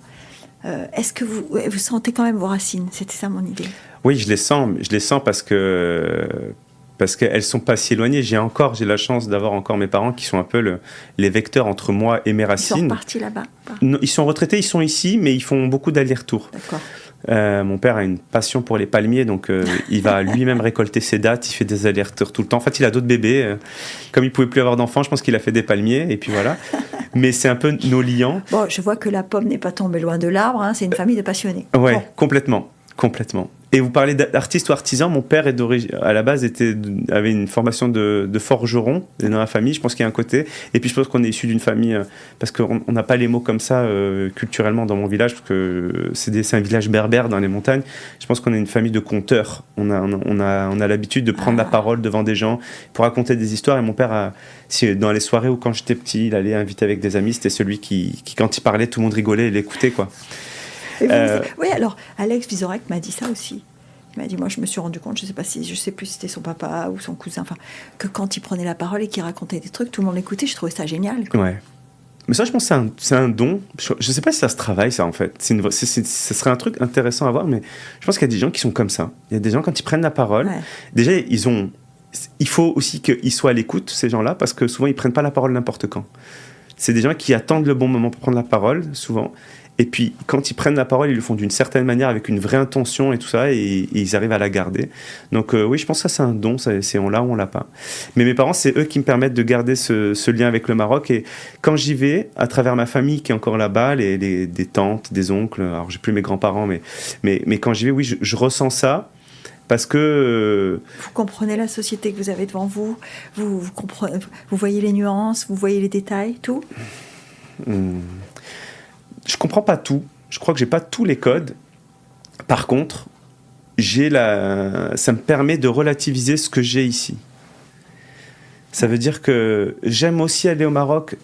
Est-ce que vous sentez quand même vos racines ? C'était ça mon idée. Oui, je les sens parce qu'elles sont pas si éloignées. J'ai la chance d'avoir encore mes parents qui sont un peu les vecteurs entre moi et mes racines. Ils sont repartis là-bas ? Non, ils sont retraités, ils sont ici, mais ils font beaucoup d'allers-retours. D'accord. Mon père a une passion pour les palmiers, donc il va lui-même récolter ses dattes, il fait des allers-retours tout le temps. En fait, il a d'autres bébés. Comme il ne pouvait plus avoir d'enfants, je pense qu'il a fait des palmiers, et puis voilà. Mais c'est un peu nos liants. Bon, je vois que la pomme n'est pas tombée loin de l'arbre, hein, c'est une famille de passionnés. Ouais, bon. Complètement. Et vous parlez d'artiste ou artisan, mon père à la base avait une formation de forgeron dans la famille, je pense qu'il y a un côté. Et puis je pense qu'on est issu d'une famille, parce qu'on n'a pas les mots comme ça culturellement dans mon village, parce que c'est un village berbère dans les montagnes. Je pense qu'on est une famille de conteurs. On a l'habitude de prendre la parole devant des gens pour raconter des histoires. Et mon père, dans les soirées où quand j'étais petit, il allait inviter avec des amis, c'était celui qui quand il parlait, tout le monde rigolait et l'écoutait, quoi. Oui, alors Alex Vizorek m'a dit ça aussi. Il m'a dit, moi je me suis rendu compte, je sais plus si c'était son papa ou son cousin, que quand il prenait la parole et qu'il racontait des trucs, tout le monde l'écoutait. Je trouvais ça génial, quoi. Ouais. Mais ça, je pense que c'est un don. Je ne sais pas si ça se travaille, ça, en fait. Ce serait un truc intéressant à voir, mais je pense qu'il y a des gens qui sont comme ça. Il y a des gens, quand ils prennent la parole, déjà, il faut aussi qu'ils soient à l'écoute, ces gens-là, parce que souvent, ils ne prennent pas la parole n'importe quand. C'est des gens qui attendent le bon moment pour prendre la parole, souvent. Et puis, quand ils prennent la parole, ils le font d'une certaine manière, avec une vraie intention et tout ça, et ils arrivent à la garder. Donc oui, je pense que ça, c'est un don, on l'a ou on l'a pas. Mais mes parents, c'est eux qui me permettent de garder ce lien avec le Maroc. Et quand j'y vais, à travers ma famille qui est encore là-bas, des tantes, des oncles, alors j'ai plus mes grands-parents, mais quand j'y vais, oui, je ressens ça. Parce que... Vous comprenez la société que vous avez devant vous, vous voyez les nuances, vous voyez les détails, tout. Je comprends pas tout. Je crois que j'ai pas tous les codes. Par contre, ça me permet de relativiser ce que j'ai ici. Ça veut dire que j'aime aussi aller au Maroc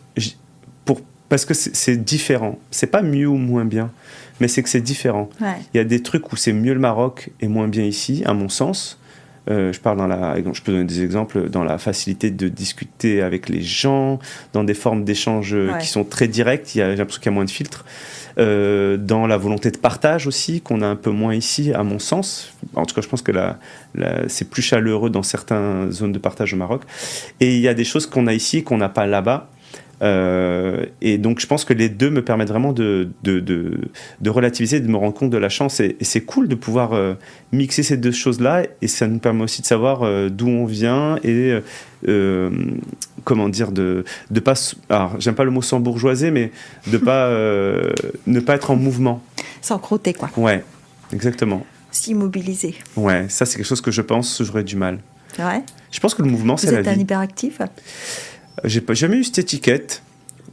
parce que c'est différent. C'est pas mieux ou moins bien, mais c'est que c'est différent. Ouais. Il y a des trucs où c'est mieux le Maroc et moins bien ici, à mon sens. Je parle je peux donner des exemples dans la facilité de discuter avec les gens, dans des formes d'échange qui sont très directes. J'ai l'impression qu'il y a moins de filtres. Dans la volonté de partage aussi, qu'on a un peu moins ici, à mon sens. En tout cas, je pense que c'est plus chaleureux dans certaines zones de partage au Maroc. Et il y a des choses qu'on a ici qu'on n'a pas là-bas. Et donc je pense que les deux me permettent vraiment de relativiser, de me rendre compte de la chance, et c'est cool de pouvoir mixer ces deux choses-là, et ça nous permet aussi de savoir d'où on vient, et comment dire, de pas, alors j'aime pas le mot s'embourgeoiser, mais de pas ne pas être en mouvement, sans croûter, quoi. Ouais, exactement, s'immobiliser. Ouais, ça c'est quelque chose que je pense j'aurais du mal. C'est vrai? Je pense que le mouvement, c'est la vie. Vous êtes un hyperactif? J'ai jamais eu cette étiquette.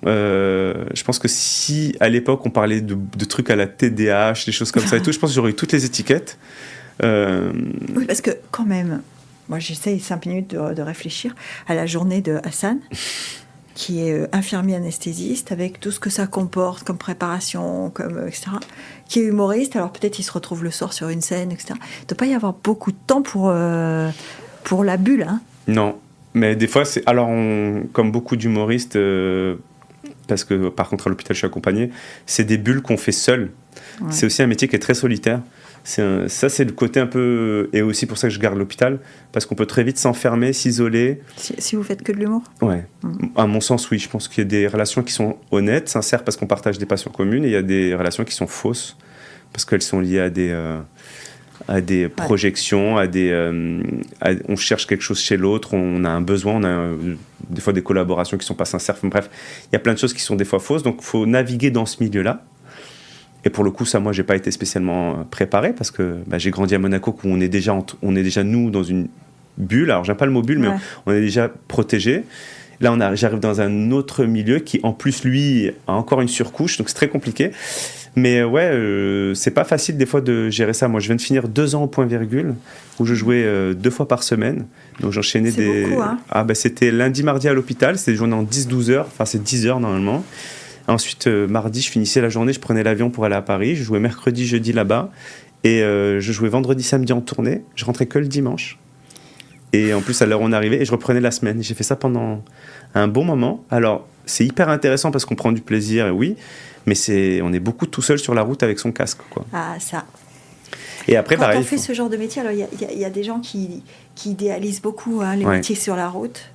Je pense que si à l'époque on parlait de trucs à la TDAH, des choses comme ça et tout, je pense que j'aurais eu toutes les étiquettes. Oui, parce que quand même, moi j'essaye 5 minutes de réfléchir à la journée de Hassan, qui est infirmier anesthésiste, avec tout ce que ça comporte comme préparation, etc., qui est humoriste. Alors peut-être il se retrouve le soir sur une scène, etc. Il ne doit pas y avoir beaucoup de temps pour la bulle. Hein. Non. Mais des fois, comme beaucoup d'humoristes, parce que par contre à l'hôpital je suis accompagné, c'est des bulles qu'on fait seul. Ouais. C'est aussi un métier qui est très solitaire. Ça c'est le côté un peu... Et aussi pour ça que je garde l'hôpital, parce qu'on peut très vite s'enfermer, s'isoler. Si vous faites que de l'humour? Ouais. À mon sens, oui. Je pense qu'il y a des relations qui sont honnêtes, sincères, parce qu'on partage des passions communes, et il y a des relations qui sont fausses, parce qu'elles sont liées à des projections, on cherche quelque chose chez l'autre, on a un besoin, on a des fois des collaborations qui ne sont pas sincères. Bref, il y a plein de choses qui sont des fois fausses, donc il faut naviguer dans ce milieu-là. Et pour le coup, ça, moi, je n'ai pas été spécialement préparé, parce que j'ai grandi à Monaco, où on est déjà nous, dans une bulle. Alors, j'aime pas le mot bulle, mais on est déjà protégés. Là, j'arrive dans un autre milieu qui, en plus, lui, a encore une surcouche, donc c'est très compliqué. Mais c'est pas facile des fois de gérer ça. Moi, je viens de finir 2 ans au point virgule, où je jouais 2 fois par semaine. Donc j'enchaînais beaucoup, hein. C'était lundi, mardi à l'hôpital, c'était des journées en 10-12 heures, enfin c'est 10 heures normalement. Ensuite, mardi, je finissais la journée, je prenais l'avion pour aller à Paris, je jouais mercredi, jeudi là-bas, et je jouais vendredi, samedi en tournée, je rentrais que le dimanche. Et en plus, à l'heure où on arrivait, et je reprenais la semaine. J'ai fait ça pendant un bon moment. Alors, c'est hyper intéressant parce qu'on prend du plaisir, oui, mais on est beaucoup tout seul sur la route avec son casque, quoi. Ah, ça. Et après, quand on fait ce genre de métier, alors il y a des gens qui idéalisent beaucoup les métiers sur la route.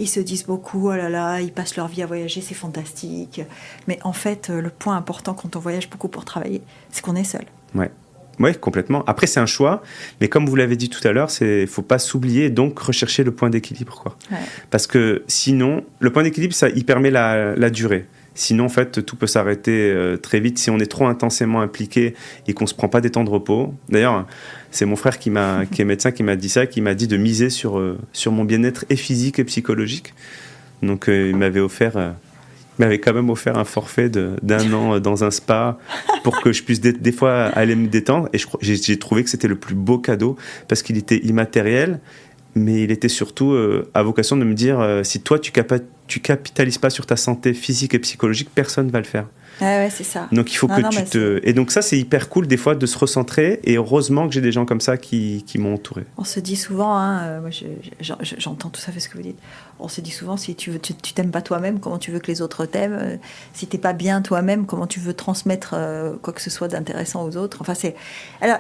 Ils se disent beaucoup, oh là là, ils passent leur vie à voyager, c'est fantastique. Mais en fait, le point important quand on voyage beaucoup pour travailler, c'est qu'on est seul. Ouais. Oui, complètement. Après, c'est un choix, mais comme vous l'avez dit tout à l'heure, il ne faut pas s'oublier, donc rechercher le point d'équilibre, quoi. Ouais. Parce que sinon, le point d'équilibre, il permet la durée. Sinon, en fait, tout peut s'arrêter très vite si on est trop intensément impliqué et qu'on ne se prend pas des temps de repos. D'ailleurs, c'est mon frère qui est médecin qui m'a dit ça, qui m'a dit de miser sur mon bien-être et physique et psychologique. Donc, il m'avait quand même offert un forfait d'1 an dans un spa pour que je puisse des fois aller me détendre. Et j'ai trouvé que c'était le plus beau cadeau parce qu'il était immatériel, mais il était surtout à vocation de me dire si toi tu capitalises pas sur ta santé physique et psychologique, personne va le faire. Ouais, c'est ça. Donc il faut Et donc ça, c'est hyper cool des fois de se recentrer, et heureusement que j'ai des gens comme ça qui m'ont entouré. On se dit souvent, moi j'entends tout à fait ce que vous dites, on se dit souvent, si tu t'aimes pas toi-même, comment tu veux que les autres t'aiment? Si t'es pas bien toi-même, comment tu veux transmettre quoi que ce soit d'intéressant aux autres? Enfin, alors,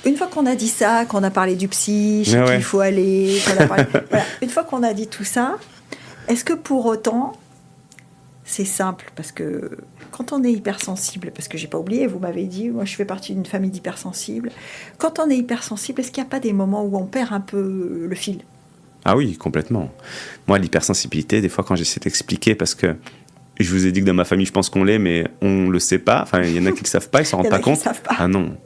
une fois qu'on a dit ça, qu'on a parlé du psy, chez qui il faut aller, une fois qu'on a dit tout ça, est-ce que pour autant, c'est simple? Parce que quand on est hypersensible, parce que j'ai pas oublié, vous m'avez dit, moi je fais partie d'une famille d'hypersensibles. Quand on est hypersensible, est-ce qu'il n'y a pas des moments où on perd un peu le fil? Ah oui, complètement. Moi, l'hypersensibilité, des fois quand j'essaie d'expliquer, parce que je vous ai dit que dans ma famille, je pense qu'on l'est, mais on le sait pas. Enfin, il y en a qui le savent pas, ils s'en rendent pas compte. Ah non.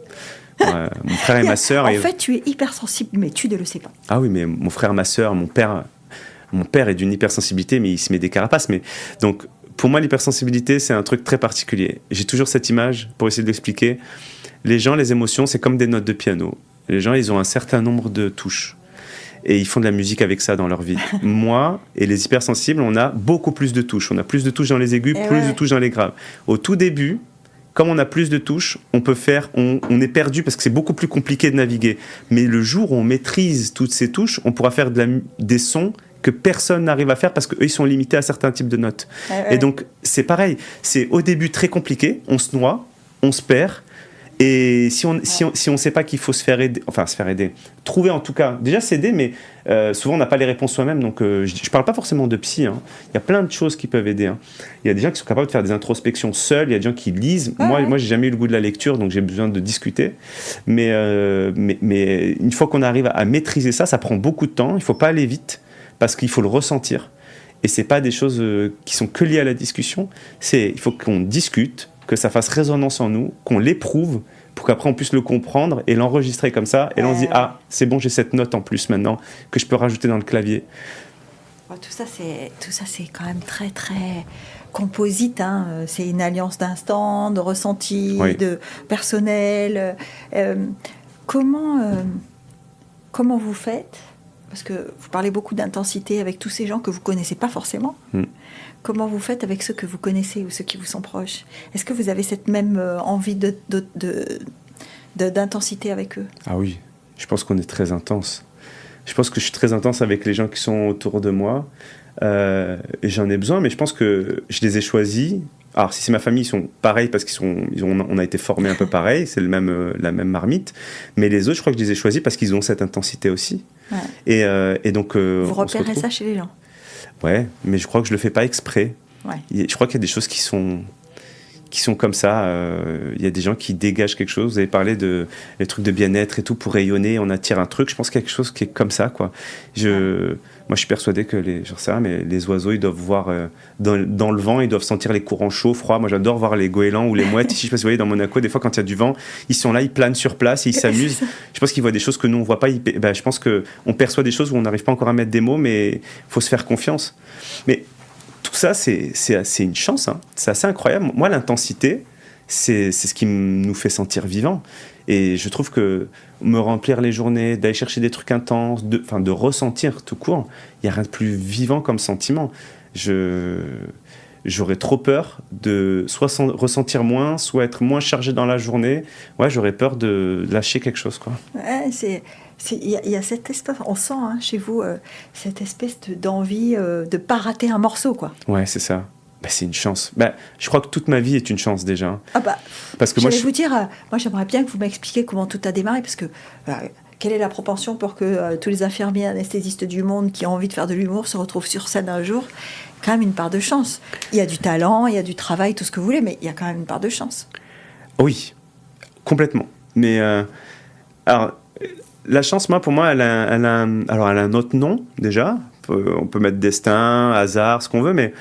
Mon frère et ma sœur. En fait, tu es hypersensible, mais tu ne le sais pas. Ah oui, mais mon frère, ma sœur, mon père est d'une hypersensibilité, mais il se met des carapaces. Mais donc, pour moi, l'hypersensibilité, c'est un truc très particulier. J'ai toujours cette image pour essayer de l'expliquer. Les gens, les émotions, c'est comme des notes de piano. Les gens, ils ont un certain nombre de touches. Et ils font de la musique avec ça dans leur vie. Moi et les hypersensibles, on a beaucoup plus de touches. On a plus de touches dans les aigus, plus de touches dans les graves. Au tout début, comme on a plus de touches, on est perdu parce que c'est beaucoup plus compliqué de naviguer. Mais le jour où on maîtrise toutes ces touches, on pourra faire des sons que personne n'arrive à faire parce qu'eux, ils sont limités à certains types de notes. Et donc, c'est pareil. C'est au début très compliqué, on se noie, on se perd. Et si on sait pas qu'il faut se faire aider, trouver en tout cas, déjà s'aider, mais souvent on n'a pas les réponses soi-même, donc je parle pas forcément de psy, hein. Il y a plein de choses qui peuvent aider, hein. Il y a des gens qui sont capables de faire des introspections seuls, il y a des gens qui lisent, moi j'ai jamais eu le goût de la lecture, donc j'ai besoin de discuter, mais une fois qu'on arrive à maîtriser ça, ça prend beaucoup de temps, il faut pas aller vite, parce qu'il faut le ressentir, et c'est pas des choses qui sont que liées à la discussion, il faut qu'on discute, que ça fasse résonance en nous, qu'on l'éprouve, pour qu'après on puisse le comprendre et l'enregistrer comme ça. Et là on se dit, ah, c'est bon, j'ai cette note en plus maintenant, que je peux rajouter dans le clavier. Tout ça, c'est quand même très, très composite, hein. C'est une alliance d'instants, de ressenti, de personnel. Comment vous faites ? Parce que vous parlez beaucoup d'intensité avec tous ces gens que vous ne connaissez pas forcément. Comment vous faites avec ceux que vous connaissez ou ceux qui vous sont proches ? Est-ce que vous avez cette même envie d'intensité avec eux ? Ah oui, je pense qu'on est très intense. Je pense que je suis très intense avec les gens qui sont autour de moi. Et j'en ai besoin, mais je pense que je les ai choisis. Alors, si c'est ma famille, ils sont pareils parce on a été formés un peu pareil, c'est la même marmite. Mais les autres, je crois que je les ai choisis parce qu'ils ont cette intensité aussi. Ouais. Et donc, vous repérez ça chez les gens ? Ouais, mais je crois que je le fais pas exprès. Ouais. Je crois qu'il y a des choses qui sont comme ça. Il y a des gens qui dégagent quelque chose. Vous avez parlé des trucs de bien-être et tout pour rayonner. On attire un truc. Je pense qu'il y a quelque chose qui est comme ça, quoi. Moi, je suis persuadé que les oiseaux, ils doivent voir dans le vent, ils doivent sentir les courants chauds, froids. Moi, j'adore voir les goélands ou les mouettes. Ici, je sais pas si vous voyez, dans Monaco, des fois, quand il y a du vent, ils sont là, ils planent sur place et ils s'amusent. Je pense qu'ils voient des choses que nous, on voit pas. Je pense qu'on perçoit des choses où on n'arrive pas encore à mettre des mots, mais il faut se faire confiance. Mais tout ça, c'est une chance, hein. C'est assez incroyable. Moi, l'intensité, c'est ce qui nous fait sentir vivants. Et je trouve que me remplir les journées, d'aller chercher des trucs intenses, de ressentir tout court, il n'y a rien de plus vivant comme sentiment. J'aurais trop peur de soit ressentir moins, soit être moins chargé dans la journée. Ouais, j'aurais peur de lâcher quelque chose, quoi. Ouais, il y a cette espèce, on sent chez vous, cette espèce d'envie de ne pas rater un morceau, quoi. Ouais, c'est ça. C'est une chance. Je crois que toute ma vie est une chance déjà. Parce que j'allais vous dire, moi j'aimerais bien que vous m'expliquiez comment tout a démarré, parce que quelle est la propension pour que tous les infirmiers anesthésistes du monde qui ont envie de faire de l'humour se retrouvent sur scène un jour ? Quand même une part de chance. Il y a du talent, il y a du travail, tout ce que vous voulez, mais il y a quand même une part de chance. Oui, complètement. Mais alors, la chance, pour moi, elle a un autre nom déjà. On peut mettre destin, hasard, ce qu'on veut, mais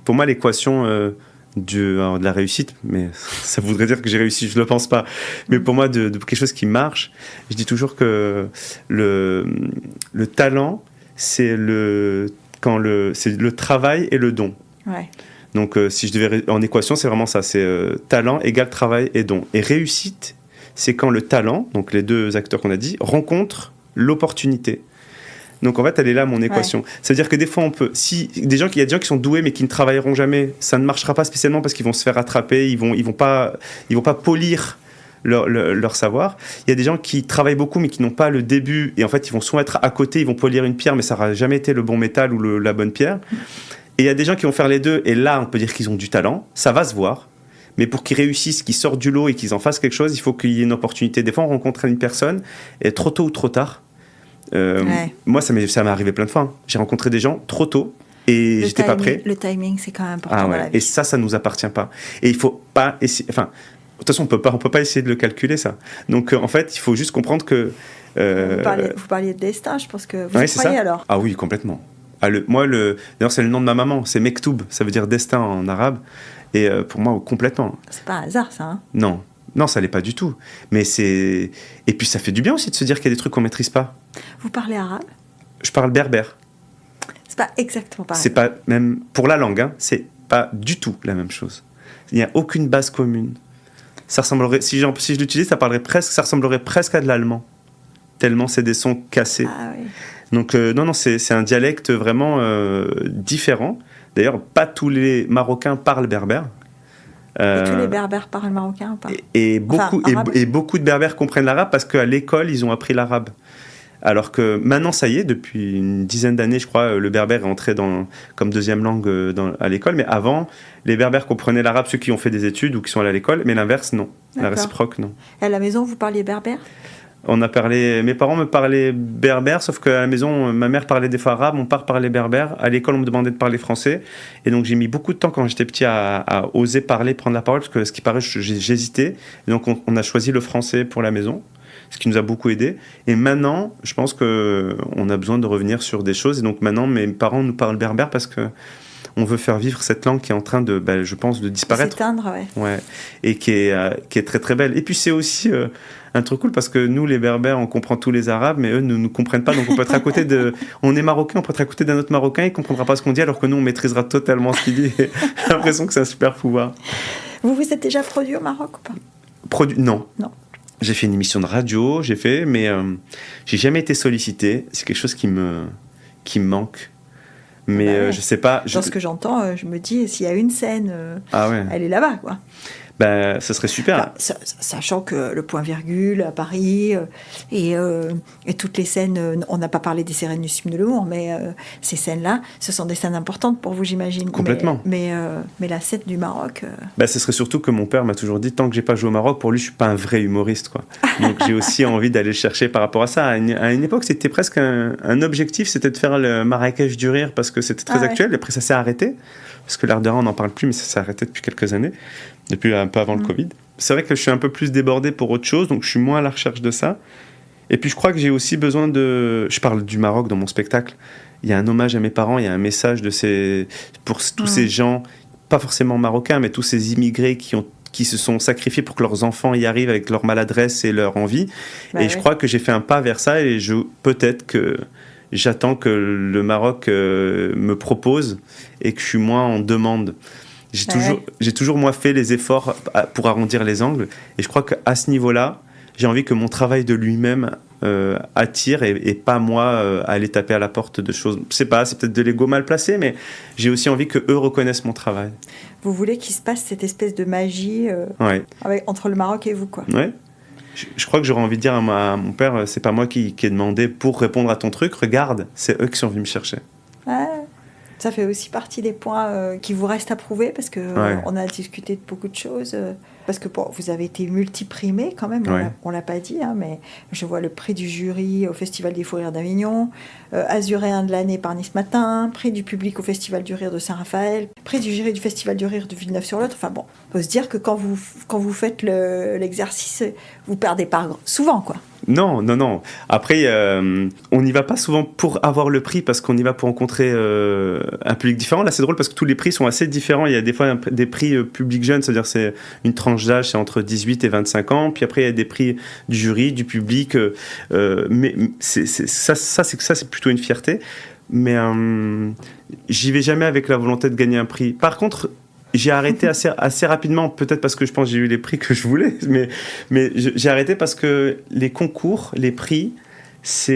pour moi, l'équation de la réussite, mais ça voudrait dire que j'ai réussi, je ne le pense pas. Mais pour moi, de quelque chose qui marche, je dis toujours que le talent, c'est le travail et le don. Ouais. Donc, si je devais en équation, c'est vraiment ça, c'est talent égale travail et don. Et réussite, c'est quand le talent, donc les deux acteurs qu'on a dit, rencontrent l'opportunité. Donc en fait, elle est là, mon équation. Ouais. C'est-à-dire que des fois, il y a des gens qui sont doués mais qui ne travailleront jamais, ça ne marchera pas spécialement parce qu'ils vont se faire rattraper, ils vont pas polir leur savoir. Il y a des gens qui travaillent beaucoup mais qui n'ont pas le début et en fait, ils vont soit être à côté, ils vont polir une pierre mais ça n'aura jamais été le bon métal ou la bonne pierre. Et il y a des gens qui vont faire les deux et là, on peut dire qu'ils ont du talent, ça va se voir. Mais pour qu'ils réussissent, qu'ils sortent du lot et qu'ils en fassent quelque chose, il faut qu'il y ait une opportunité. Des fois, on rencontre une personne et trop tôt ou trop tard. Moi, ça m'est arrivé plein de fois. J'ai rencontré des gens trop tôt et j'étais pas prêt. Le timing, c'est quand même important dans la vie. Et ça nous appartient pas. Et il faut pas essayer. Enfin, de toute façon, on peut pas essayer de le calculer ça. Donc, en fait, il faut juste comprendre que. Vous parliez de destin. Je pense que vous y croyez alors. Ah oui, complètement. D'ailleurs, c'est le nom de ma maman. C'est Mektoub. Ça veut dire destin en arabe. Et pour moi, complètement. C'est pas un hasard, ça. Hein. Non, ça l'est pas du tout. Mais c'est. Et puis ça fait du bien aussi de se dire qu'il y a des trucs qu'on maîtrise pas. Vous parlez arabe ? Je parle berbère. C'est pas exactement pareil. C'est pas même pour la langue, hein, c'est pas du tout la même chose. Il n'y a aucune base commune. Ça ressemblerait, si je l'utilisais, ça ressemblerait presque à de l'allemand. Tellement c'est des sons cassés. Ah oui. Donc non, c'est un dialecte vraiment différent. D'ailleurs, pas tous les Marocains parlent berbère. Et tous les Berbères parlent marocain ou pas? Et beaucoup de Berbères comprennent l'arabe parce qu'à l'école, ils ont appris l'arabe. Alors que maintenant, ça y est, depuis une dizaine d'années, je crois, le berbère est entré comme deuxième langue à l'école. Mais avant, les berbères comprenaient l'arabe, ceux qui ont fait des études ou qui sont allés à l'école, mais l'inverse, non. D'accord. La réciproque, non. Et à la maison, vous parliez berbère? Mes parents me parlaient berbère, sauf qu'à la maison, ma mère parlait des fois arabe, mon père parlait berbère. À l'école, on me demandait de parler français. Et donc, j'ai mis beaucoup de temps quand j'étais petit à oser parler, prendre la parole, parce que ce qui paraît, j'hésitais. Et donc, on a choisi le français pour la maison, ce qui nous a beaucoup aidé. Et maintenant, je pense qu'on a besoin de revenir sur des choses. Et donc maintenant, mes parents nous parlent berbère parce qu'on veut faire vivre cette langue qui est en train de, je pense, de disparaître. S'éteindre, ouais. Ouais. Et qui est très très belle. Et puis c'est aussi un truc cool parce que nous, les berbères, on comprend tous les arabes, mais eux ne nous comprennent pas. Donc on peut être à côté on est marocain, on peut être à côté d'un autre marocain, il ne comprendra pas ce qu'on dit, alors que nous, on maîtrisera totalement ce qu'il dit. J'ai l'impression que c'est un super pouvoir. Vous vous êtes déjà produit au Maroc ou pas? Non. Non. J'ai fait une émission de radio, mais j'ai jamais été sollicité. C'est quelque chose qui me manque. Mais je sais pas. Dans ce que j'entends, je me dis, s'il y a une scène, ouais. Elle est là-bas, quoi. Ce serait super. Enfin, sachant que le point virgule à Paris et toutes les scènes, on n'a pas parlé des Sérénissime de l'humour, mais ces scènes-là, ce sont des scènes importantes pour vous, j'imagine. Complètement. Mais la scène du Maroc... Ce serait surtout que mon père m'a toujours dit, tant que j'ai pas joué au Maroc, pour lui, je suis pas un vrai humoriste, quoi. Donc j'ai aussi envie d'aller le chercher par rapport à ça. À une époque, c'était presque un objectif, c'était de faire le Marrakech du rire parce que c'était très actuel. Après, ça s'est arrêté. Parce que l'art de rire, on n'en parle plus, mais ça s'est arrêté depuis quelques années, depuis un peu avant le Covid. C'est vrai que je suis un peu plus débordé pour autre chose, donc je suis moins à la recherche de ça. Et puis je crois que j'ai aussi besoin de... Je parle du Maroc dans mon spectacle. Il y a un hommage à mes parents, il y a un message pour tous ces gens, pas forcément marocains, mais tous ces immigrés qui se sont sacrifiés pour que leurs enfants y arrivent avec leur maladresse et leur envie. Je crois que j'ai fait un pas vers ça et peut-être que... J'attends que le Maroc me propose et que je suis moins en demande. J'ai toujours moi fait les efforts pour arrondir les angles. Et je crois qu'à ce niveau-là, j'ai envie que mon travail de lui-même attire et pas moi aller taper à la porte de choses. C'est peut-être de l'ego mal placé, mais j'ai aussi envie qu'eux reconnaissent mon travail. Vous voulez qu'il se passe cette espèce de magie entre le Maroc et vous, quoi. Ouais. Je crois que j'aurais envie de dire à mon père, c'est pas moi qui ai demandé pour répondre à ton truc, regarde, c'est eux qui sont venus me chercher. Ouais, ça fait aussi partie des points qui vous restent à prouver parce que on a discuté de beaucoup de choses. Parce que vous avez été multiprimé quand même, on l'a pas dit, mais je vois le prix du jury au Festival des Fous Rires d'Avignon, Azuréen de l'année par Nice Matin, prix du public au Festival du Rire de Saint-Raphaël, prix du jury du Festival du Rire de Villeneuve-sur-Lot. Enfin bon, faut se dire que quand vous faites l'exercice, vous perdez pas souvent, quoi. Non. Après, on n'y va pas souvent pour avoir le prix parce qu'on y va pour rencontrer un public différent. Là, c'est drôle parce que tous les prix sont assez différents. Il y a des fois des prix public jeune, c'est-à-dire c'est une tranche d'âge, c'est entre 18 et 25 ans. Puis après, il y a des prix du jury, du public. Mais ça, c'est plutôt une fierté. Mais j'y vais jamais avec la volonté de gagner un prix. Par contre, j'ai arrêté assez rapidement, peut-être parce que je pense que j'ai eu les prix que je voulais, mais j'ai arrêté parce que les concours, les prix, ce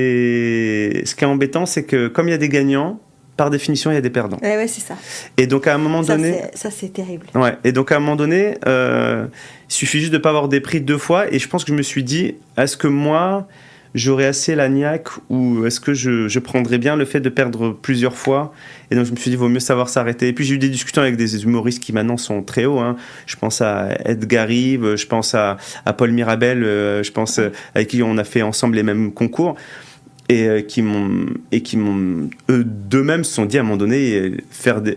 qui est embêtant, c'est que comme il y a des gagnants, par définition, il y a des perdants. Ouais, c'est ça. Et donc à un moment donné... Ça, c'est terrible. Ouais, et donc à un moment donné, il suffit juste de ne pas avoir des prix 2 fois, et je pense que je me suis dit, est-ce que moi... j'aurais assez la niaque ou est-ce que je prendrais bien le fait de perdre plusieurs fois? Et donc je me suis dit, il vaut mieux savoir s'arrêter. Et puis j'ai eu des discussions avec des humoristes qui maintenant sont très hauts. Je pense à Edgar Rive, je pense à Paul Mirabel, je pense avec qui on a fait ensemble les mêmes concours. Et qui m'ont eux d'eux-mêmes se sont dit à un moment donné,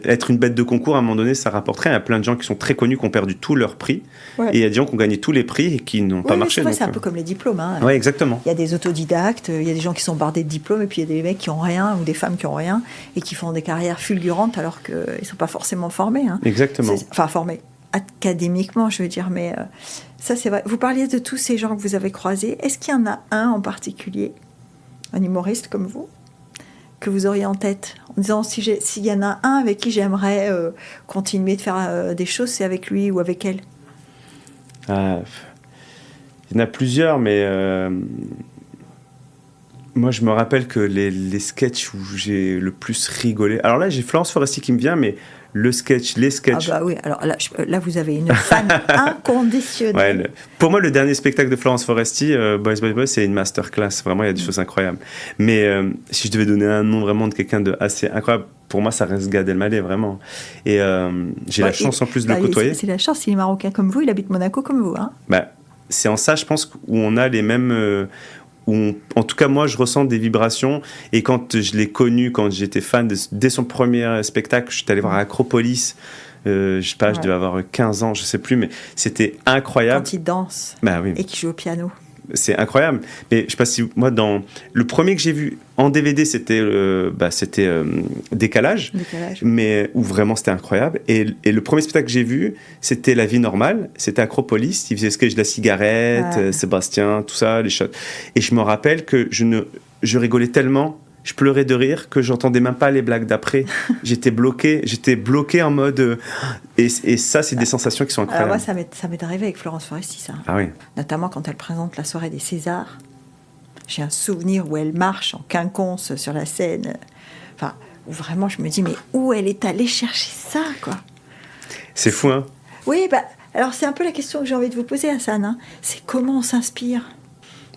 être une bête de concours à un moment donné ça rapporterait. Il y a plein de gens qui sont très connus qui ont perdu tous leurs prix et il y a des gens qui ont gagné tous les prix et qui n'ont pas marché. C'est un peu comme les diplômes. Oui, exactement. Il y a des autodidactes, il y a des gens qui sont bardés de diplômes et puis il y a des mecs qui ont rien ou des femmes qui ont rien et qui font des carrières fulgurantes alors qu'ils ne sont pas forcément formés. Exactement. Enfin formés académiquement, je veux dire, mais ça c'est vrai. Vous parliez de tous ces gens que vous avez croisés. Est-ce qu'il y en a un en particulier, un humoriste comme vous, que vous auriez en tête en disant s'il y en a un avec qui j'aimerais continuer de faire des choses, c'est avec lui ou avec elle? Il y en a plusieurs, mais moi je me rappelle que les sketchs où j'ai le plus rigolé, alors là j'ai Florence Foresti qui me vient, mais le sketch, les sketchs. Ah bah oui, alors là vous avez une fan inconditionnelle. Ouais, pour moi, le dernier spectacle de Florence Foresti, Boys Boys Boys, c'est une masterclass. Vraiment, il y a des choses incroyables. Mais si je devais donner un nom vraiment de quelqu'un de assez incroyable, pour moi, ça reste Gad Elmaleh, vraiment. Et j'ai la chance en plus de le côtoyer. C'est la chance, il est marocain comme vous, il habite Monaco comme vous. Hein. Bah, c'est en ça, je pense, où on a les mêmes... en tout cas, moi, je ressens des vibrations. Et quand je l'ai connu, quand j'étais fan, dès son premier spectacle, j'étais allé voir Acropolis. Je sais pas, je devais avoir 15 ans, je sais plus, mais c'était incroyable. Quand il danse oui. et qu'il joue au piano. C'est incroyable. Mais je sais pas si moi, dans le premier que j'ai vu en DVD, c'était Décalage, mais où vraiment c'était incroyable. Et le premier spectacle que j'ai vu, c'était La Vie Normale, c'était Acropolis. Il faisait sketch de la cigarette, Sébastien, tout ça, les shots. Et je me rappelle que je rigolais tellement. Je pleurais de rire que j'entendais même pas les blagues d'après. J'étais bloqué en mode... Et ça, c'est des sensations qui sont incroyables. Alors moi, ça m'est arrivé avec Florence Foresti, ça. Ah oui. Notamment quand elle présente la soirée des Césars. J'ai un souvenir où elle marche en quinconce sur la scène. Enfin, où vraiment, je me dis, mais où elle est allée chercher ça, quoi. C'est fou, hein. Oui, alors c'est un peu la question que j'ai envie de vous poser, Hassan. Hein. C'est comment on s'inspire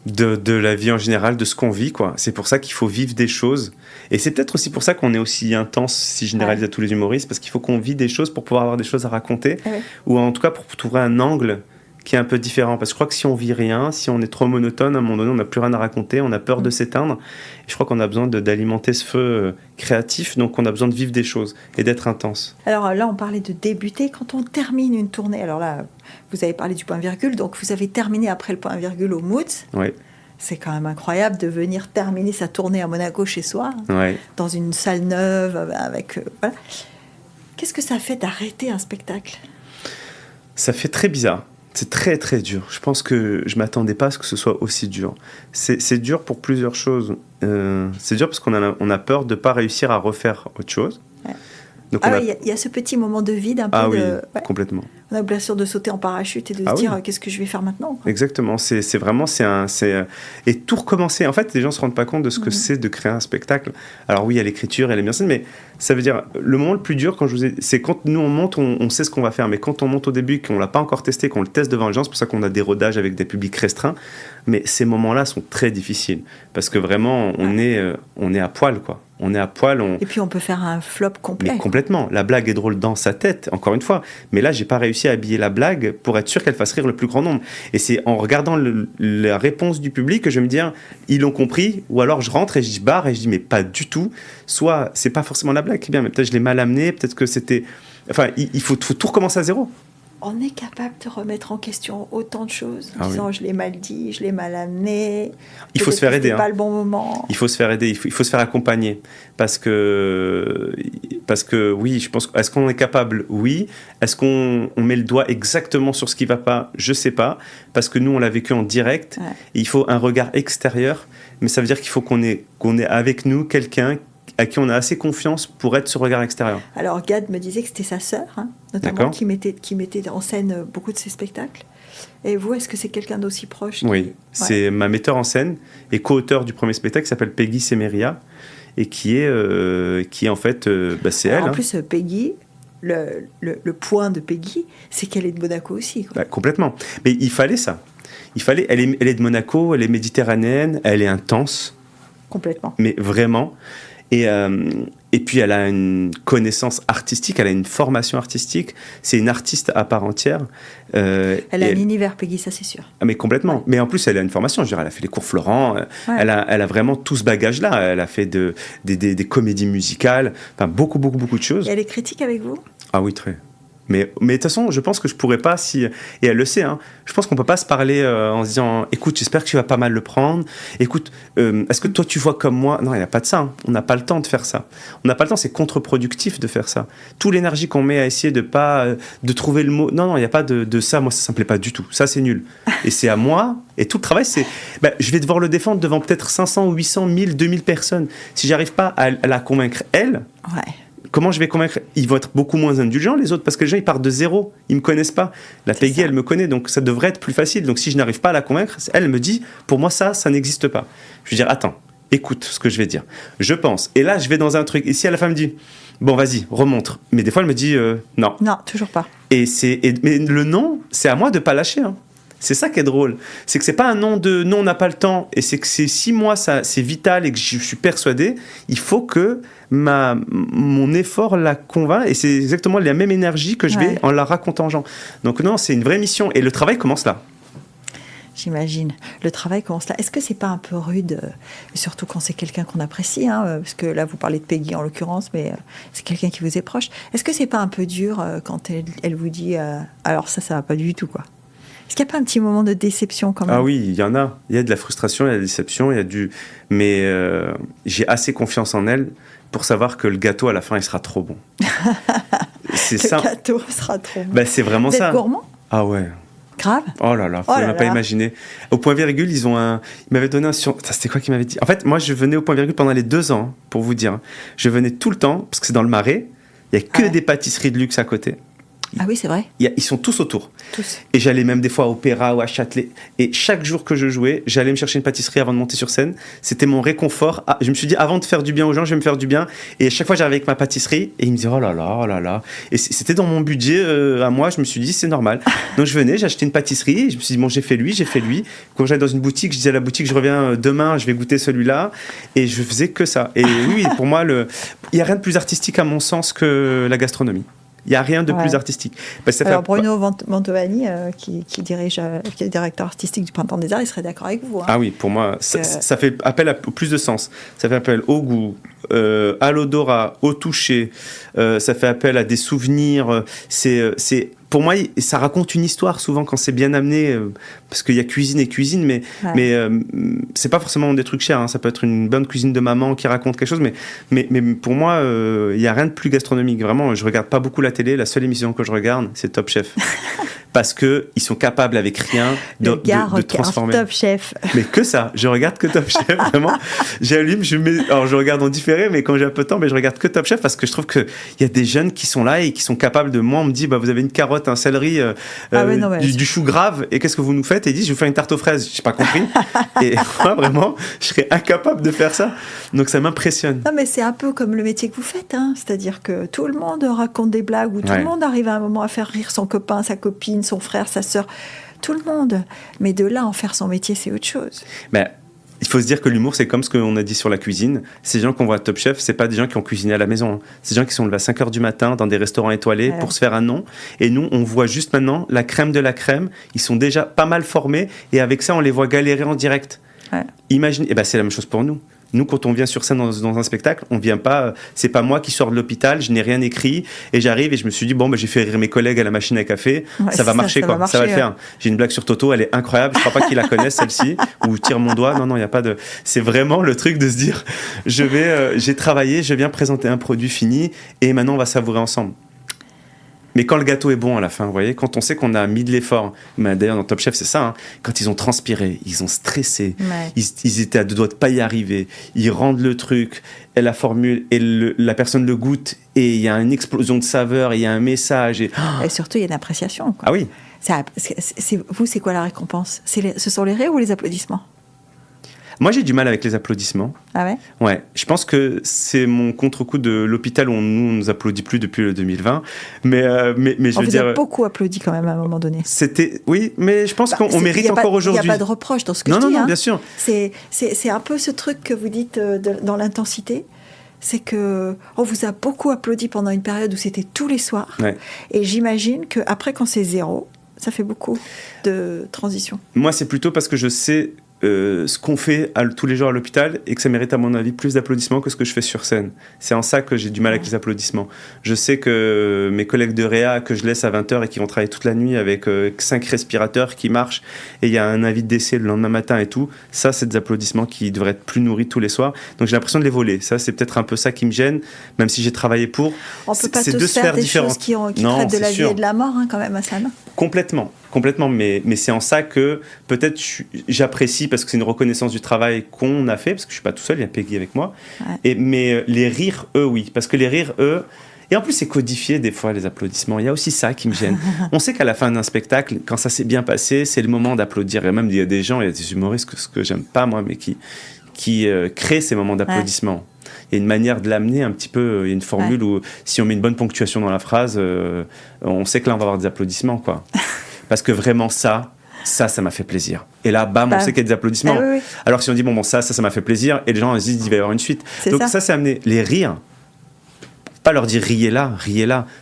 de la vie en général, de ce qu'on vit, quoi. C'est pour ça qu'il faut vivre des choses. Et c'est peut-être aussi pour ça qu'on est aussi intense, si je généralise à tous les humoristes, parce qu'il faut qu'on vit des choses pour pouvoir avoir des choses à raconter, ou en tout cas pour trouver un angle qui est un peu différent. Parce que je crois que si on vit rien, si on est trop monotone, à un moment donné, on n'a plus rien à raconter, on a peur de s'éteindre. Et je crois qu'on a besoin d'alimenter ce feu créatif, donc on a besoin de vivre des choses et d'être intense. Alors là, on parlait de débuter. Quand on termine une tournée, alors là, vous avez parlé du point-virgule, donc vous avez terminé après le point-virgule au Moods. Oui. C'est quand même incroyable de venir terminer sa tournée à Monaco chez soi, dans une salle neuve, avec... voilà. Qu'est-ce que ça fait d'arrêter un spectacle ? Ça fait très bizarre. C'est très très dur. Je pense que je ne m'attendais pas à ce que ce soit aussi dur. C'est dur pour plusieurs choses. C'est dur parce qu'on a peur de ne pas réussir à refaire autre chose. Ouais. Donc il y a ce petit moment de vide un peu. Ah oui, complètement. On a l'impression de sauter en parachute et de se dire qu'est-ce que je vais faire maintenant, quoi. Exactement. C'est vraiment et tout recommencer. En fait, les gens se rendent pas compte de ce que c'est de créer un spectacle. Alors oui, il y a l'écriture, il y a la mise en scène, mais ça veut dire le moment le plus dur c'est quand nous on monte, on sait ce qu'on va faire, mais quand on monte au début, qu'on l'a pas encore testé, qu'on le teste devant les gens, c'est pour ça qu'on a des rodages avec des publics restreints. Mais ces moments-là sont très difficiles parce que vraiment on est à poil, quoi. On est à poil. Et puis on peut faire un flop complet. Mais complètement. La blague est drôle dans sa tête, encore une fois. Mais là, j'ai pas réussi à habiller la blague pour être sûr qu'elle fasse rire le plus grand nombre. Et c'est en regardant la réponse du public que je vais me dire, ils l'ont compris, ou alors je rentre et je barre et je dis, mais pas du tout. Soit c'est pas forcément la blague qui est bien, mais peut-être je l'ai mal amené, peut-être que c'était... Enfin, il faut tout recommencer à zéro. On est capable de remettre en question autant de choses, en disant je l'ai mal dit, je l'ai mal amené. Il faut se faire aider. Pas le bon moment. Il faut se faire aider, il faut se faire accompagner. Parce que oui, je pense. Est-ce qu'on est capable ? Oui. Est-ce qu'on met le doigt exactement sur ce qui ne va pas ? Je ne sais pas. Parce que nous, on l'a vécu en direct. Ouais. Et il faut un regard extérieur. Mais ça veut dire qu'il faut qu'on ait avec nous quelqu'un à qui on a assez confiance pour être ce regard extérieur. Alors Gad me disait que c'était sa sœur, notamment, qui mettait en scène beaucoup de ses spectacles. Et vous, est-ce que c'est quelqu'un d'aussi proche ? Oui, c'est ma metteur en scène et co-auteur du premier spectacle qui s'appelle Peggy Semeria et qui est en fait, c'est elle. En plus, Peggy, le point de Peggy, c'est qu'elle est de Monaco aussi, quoi. Complètement. Mais il fallait ça. Elle est de Monaco, elle est méditerranéenne, elle est intense. Complètement. Mais vraiment. Et puis elle a une connaissance artistique, elle a une formation artistique, c'est une artiste à part entière. Elle a un univers, Peggy, ça c'est sûr. Mais complètement. Ouais. Mais en plus, elle a une formation, je dirais, elle a fait les cours Florent, elle a vraiment tout ce bagage-là. Elle a fait des comédies musicales, enfin beaucoup de choses. Et elle est critique avec vous ? Ah oui, très. Mais de toute façon, je pense que je pourrais pas et elle le sait, je pense qu'on peut pas se parler en se disant écoute, j'espère que tu vas pas mal le prendre, écoute, est-ce que toi tu vois comme moi ? Non, il n'y a pas de ça, on n'a pas le temps de faire ça, on n'a pas le temps, c'est contre-productif de faire ça, toute l'énergie qu'on met à essayer de trouver le mot, non, il n'y a pas de ça, moi ça me plaît pas du tout, ça c'est nul, et c'est à moi, et tout le travail c'est, je vais devoir le défendre devant peut-être 500, 800, 1000, 2000 personnes, si j'arrive pas à la convaincre elle, comment je vais convaincre ? Ils vont être beaucoup moins indulgents, les autres, parce que les gens, ils partent de zéro. Ils ne me connaissent pas. La Peggy, elle me connaît, donc ça devrait être plus facile. Donc si je n'arrive pas à la convaincre, elle me dit, pour moi, ça n'existe pas. Je vais dire, attends, écoute ce que je vais dire. Je pense. Et là, je vais dans un truc. Et si la femme dit, bon, vas-y, remontre. Mais des fois, elle me dit non. Non, toujours pas. Mais le non, c'est à moi de pas lâcher. Hein. C'est ça qui est drôle. C'est que c'est pas un non de non, on n'a pas le temps. Et c'est que si moi, c'est vital et que je suis persuadé, il faut que mon effort la convainc. Et c'est exactement la même énergie que je vais en la racontant aux gens. Donc non, c'est une vraie mission. Et le travail commence là. J'imagine. Le travail commence là. Est-ce que c'est pas un peu rude, surtout quand c'est quelqu'un qu'on apprécie, hein, parce que là vous parlez de Peggy en l'occurrence, mais c'est quelqu'un qui vous est proche. Est-ce que c'est pas un peu dur quand elle vous dit alors ça va pas du tout quoi. Est-ce qu'il n'y a pas un petit moment de déception quand même? Ah oui, il y en a. Il y a de la frustration, il y a de la déception, il y a mais j'ai assez confiance en elle pour savoir que le gâteau à la fin il sera trop bon. C'est ça. Le gâteau sera trop bon. Ben, c'est vraiment ça. Vous êtes gourmand? Ah ouais. Grave. Oh là là, vous pouvez même pas imaginer. Au point virgule, ils m'avaient donné un c'était quoi qu'ils m'avaient dit? En fait, moi, je venais au point virgule pendant les 2 ans, pour vous dire. Je venais tout le temps, parce que c'est dans le Marais. Il y a que des pâtisseries de luxe à côté. Ah oui, c'est vrai. Ils sont tous autour. Tous. Et j'allais même des fois à Opéra ou à Châtelet. Et chaque jour que je jouais, j'allais me chercher une pâtisserie avant de monter sur scène. C'était mon réconfort. Je me suis dit, avant de faire du bien aux gens, je vais me faire du bien. Et à chaque fois, j'arrivais avec ma pâtisserie. Et ils me disaient, oh là là, oh là là. Et c'était dans mon budget à moi. Je me suis dit, c'est normal. Donc je venais, j'achetais une pâtisserie. Et je me suis dit, bon, j'ai fait lui. Quand j'allais dans une boutique, je disais à la boutique, je reviens demain, je vais goûter celui-là. Et je faisais que ça. Et oui, pour moi, il n'y a rien de plus artistique à mon sens que la gastronomie. Il n'y a rien de plus artistique. Parce que alors Bruno Mantovani, qui est directeur artistique du Printemps des Arts, il serait d'accord avec vous. Hein. Ah oui, pour moi, ça fait appel à plus de sens. Ça fait appel au goût, à l'odorat, au toucher. Ça fait appel à des souvenirs. Pour moi, ça raconte une histoire souvent quand c'est bien amené, parce qu'il y a cuisine et cuisine, mais c'est pas forcément des trucs chers. Hein. Ça peut être une bonne cuisine de maman qui raconte quelque chose, mais pour moi, il y a rien de plus gastronomique. Vraiment, je regarde pas beaucoup la télé. La seule émission que je regarde, c'est Top Chef. Parce qu'ils sont capables avec rien de transformer. Top Chef. Mais que ça, je regarde que Top Chef, vraiment. J'allume, alors je regarde en différé, mais quand j'ai un peu de temps, je regarde que Top Chef parce que je trouve qu'il y a des jeunes qui sont là et qui sont capables de. Moi, on me dit, vous avez une carotte, un céleri, du chou grave, et qu'est-ce que vous nous faites? Et ils disent, je vais vous faire une tarte aux fraises. J'ai pas compris. Et moi, vraiment, je serais incapable de faire ça. Donc ça m'impressionne. Non, mais c'est un peu comme le métier que vous faites, hein. C'est-à-dire que tout le monde raconte des blagues, ou tout le monde arrive à un moment à faire rire son copain, sa copine, son frère, sa sœur, tout le monde. Mais de là en faire son métier, c'est autre chose. Il faut se dire que l'humour, c'est comme ce qu'on a dit sur la cuisine. Ces gens qu'on voit à Top Chef, c'est pas des gens qui ont cuisiné à la maison. Hein. C'est des gens qui sont levés à 5h du matin dans des restaurants étoilés pour se faire un nom. Et nous, on voit juste maintenant la crème de la crème. Ils sont déjà pas mal formés. Et avec ça, on les voit galérer en direct. Ouais. Imaginez, c'est la même chose pour nous. Nous, quand on vient sur scène dans un spectacle, on vient pas. C'est pas moi qui sors de l'hôpital, je n'ai rien écrit et j'arrive et je me suis dit j'ai fait rire mes collègues à la machine à café, ça va marcher quoi, ça va le faire. J'ai une blague sur Toto, elle est incroyable, je crois pas qu'ils la connaissent celle-ci. Ou tire mon doigt, non, il y a pas de. C'est vraiment le truc de se dire, j'ai travaillé, je viens présenter un produit fini et maintenant on va savourer ensemble. Mais quand le gâteau est bon à la fin, vous voyez, quand on sait qu'on a mis de l'effort, d'ailleurs dans Top Chef c'est ça, hein, quand ils ont transpiré, ils ont stressé, ils étaient à 2 doigts de pas y arriver, ils rendent le truc, et la formule, et la personne le goûte, et il y a une explosion de saveurs, il y a un message. Et surtout il y a une appréciation. Quoi. Ah oui. C'est quoi la récompense? Ce sont les rires ou les applaudissements? Moi, j'ai du mal avec les applaudissements. Ah ouais? Ouais. Je pense que c'est mon contre-coup de l'hôpital où on nous applaudit plus depuis le 2020. Mais je veux dire. Vous avez beaucoup applaudi quand même à un moment donné. Oui, mais je pense qu'on mérite encore aujourd'hui. Il n'y a pas de reproche dans ce que je dis. Non, bien sûr. C'est un peu ce truc que vous dites dans l'intensité. C'est que on vous a beaucoup applaudi pendant une période où c'était tous les soirs. Ouais. Et j'imagine qu'après, quand c'est 0, ça fait beaucoup de transition. Moi, c'est plutôt parce que je sais ce qu'on fait tous les jours à l'hôpital et que ça mérite à mon avis plus d'applaudissements que ce que je fais sur scène. C'est en ça que j'ai du mal avec les applaudissements. Je sais que mes collègues de réa que je laisse à 20h et qui vont travailler toute la nuit avec 5 respirateurs qui marchent et il y a un avis de décès le lendemain matin et tout, ça c'est des applaudissements qui devraient être plus nourris tous les soirs. Donc j'ai l'impression de les voler. Ça c'est peut-être un peu ça qui me gêne, même si j'ai travaillé pour. On peut pas tous faire des choses qui traitent de la vie et de la mort hein, quand même à ça, non ? Complètement, mais c'est en ça que peut-être j'apprécie parce que c'est une reconnaissance du travail qu'on a fait, parce que je suis pas tout seul, il y a Peggy avec moi. Ouais. Mais les rires, eux, oui, parce que les rires, eux, et en plus c'est codifié des fois les applaudissements. Il y a aussi ça qui me gêne. On sait qu'à la fin d'un spectacle, quand ça s'est bien passé, c'est le moment d'applaudir. Et même il y a des gens, il y a des humoristes ce que j'aime pas moi, mais qui créent ces moments d'applaudissements. Ouais. y a une manière de l'amener un petit peu. Il y a une formule où si on met une bonne ponctuation dans la phrase, on sait que là, on va avoir des applaudissements, quoi. Parce que vraiment, ça m'a fait plaisir. Et là, bam, on sait qu'il y a des applaudissements. Oui. Alors que si on dit, bon, ça m'a fait plaisir, et les gens se disent, il va y avoir une suite. Donc ça, c'est amener les rires. Pas leur dire riez là.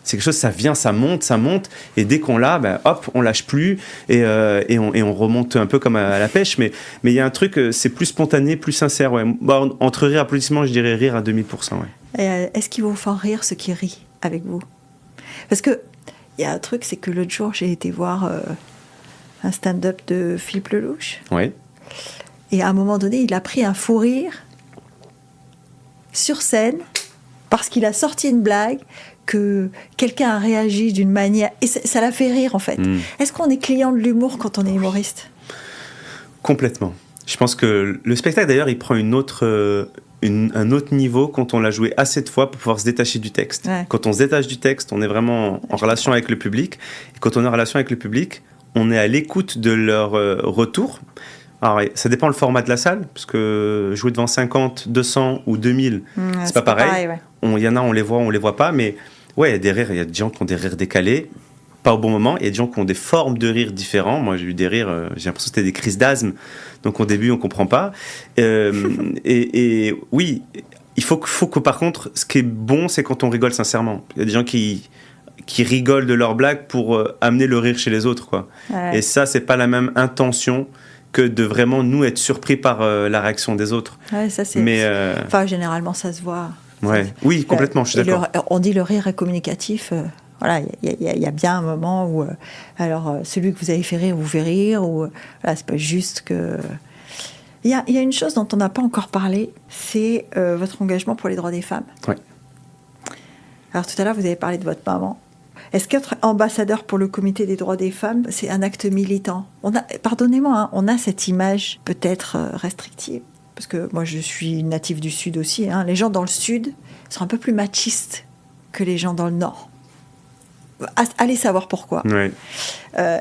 C'est quelque chose, ça vient, ça monte, et dès qu'on l'a, hop, on lâche plus, et on remonte un peu comme à la pêche. Mais il y a un truc, c'est plus spontané, plus sincère. Ouais. Bon, entre rire et applaudissement, je dirais rire à 2000%. Ouais. Et est-ce qu'ils vous font rire ceux qui rient avec vous? Parce que il y a un truc, c'est que l'autre jour, j'ai été voir un stand-up de Philippe Lelouch. Oui. Et à un moment donné, il a pris un fou rire sur scène parce qu'il a sorti une blague que quelqu'un a réagi d'une manière... Et ça l'a fait rire, en fait. Est-ce qu'on est client de l'humour quand on est humoriste? Complètement. Je pense que le spectacle, d'ailleurs, il prend un autre niveau quand on l'a joué assez de fois pour pouvoir se détacher du texte. Ouais. Quand on se détache du texte, on est vraiment en relation avec le public. Et quand on est en relation avec le public, on est à l'écoute de leur retour. Alors, ça dépend le format de la salle, parce que jouer devant 50, 200 ou 2000, c'est pas pareil. Ouais. Il y en a, on les voit pas, mais ouais, il y a des rires, il y a des gens qui ont des rires décalés, pas au bon moment, il y a des gens qui ont des formes de rires différents. Moi, j'ai eu des rires, j'ai l'impression que c'était des crises d'asthme, donc au début, on comprend pas. Et oui, il faut que, par contre, ce qui est bon, c'est quand on rigole sincèrement. Il y a des gens qui rigolent de leurs blagues pour amener le rire chez les autres, quoi. Ouais. Et ça, c'est pas la même intention que de vraiment nous être surpris par la réaction des autres. Ouais, ça c'est. Mais enfin, généralement, ça se voit. Ouais. Oui, complètement. Je suis d'accord. On dit le rire est communicatif. Voilà, il y a bien un moment où, alors, celui que vous avez fait rire vous fait rire, ou voilà, c'est pas juste que. Il y a une chose dont on n'a pas encore parlé, c'est votre engagement pour les droits des femmes. Ouais. Alors tout à l'heure, vous avez parlé de votre maman. Est-ce qu'être ambassadeur pour le comité des droits des femmes, c'est un acte militant? Pardonnez-moi, hein, on a cette image peut-être restrictive, parce que moi je suis native du Sud aussi. Hein, les gens dans le Sud sont un peu plus machistes que les gens dans le Nord. Allez savoir pourquoi. Ouais.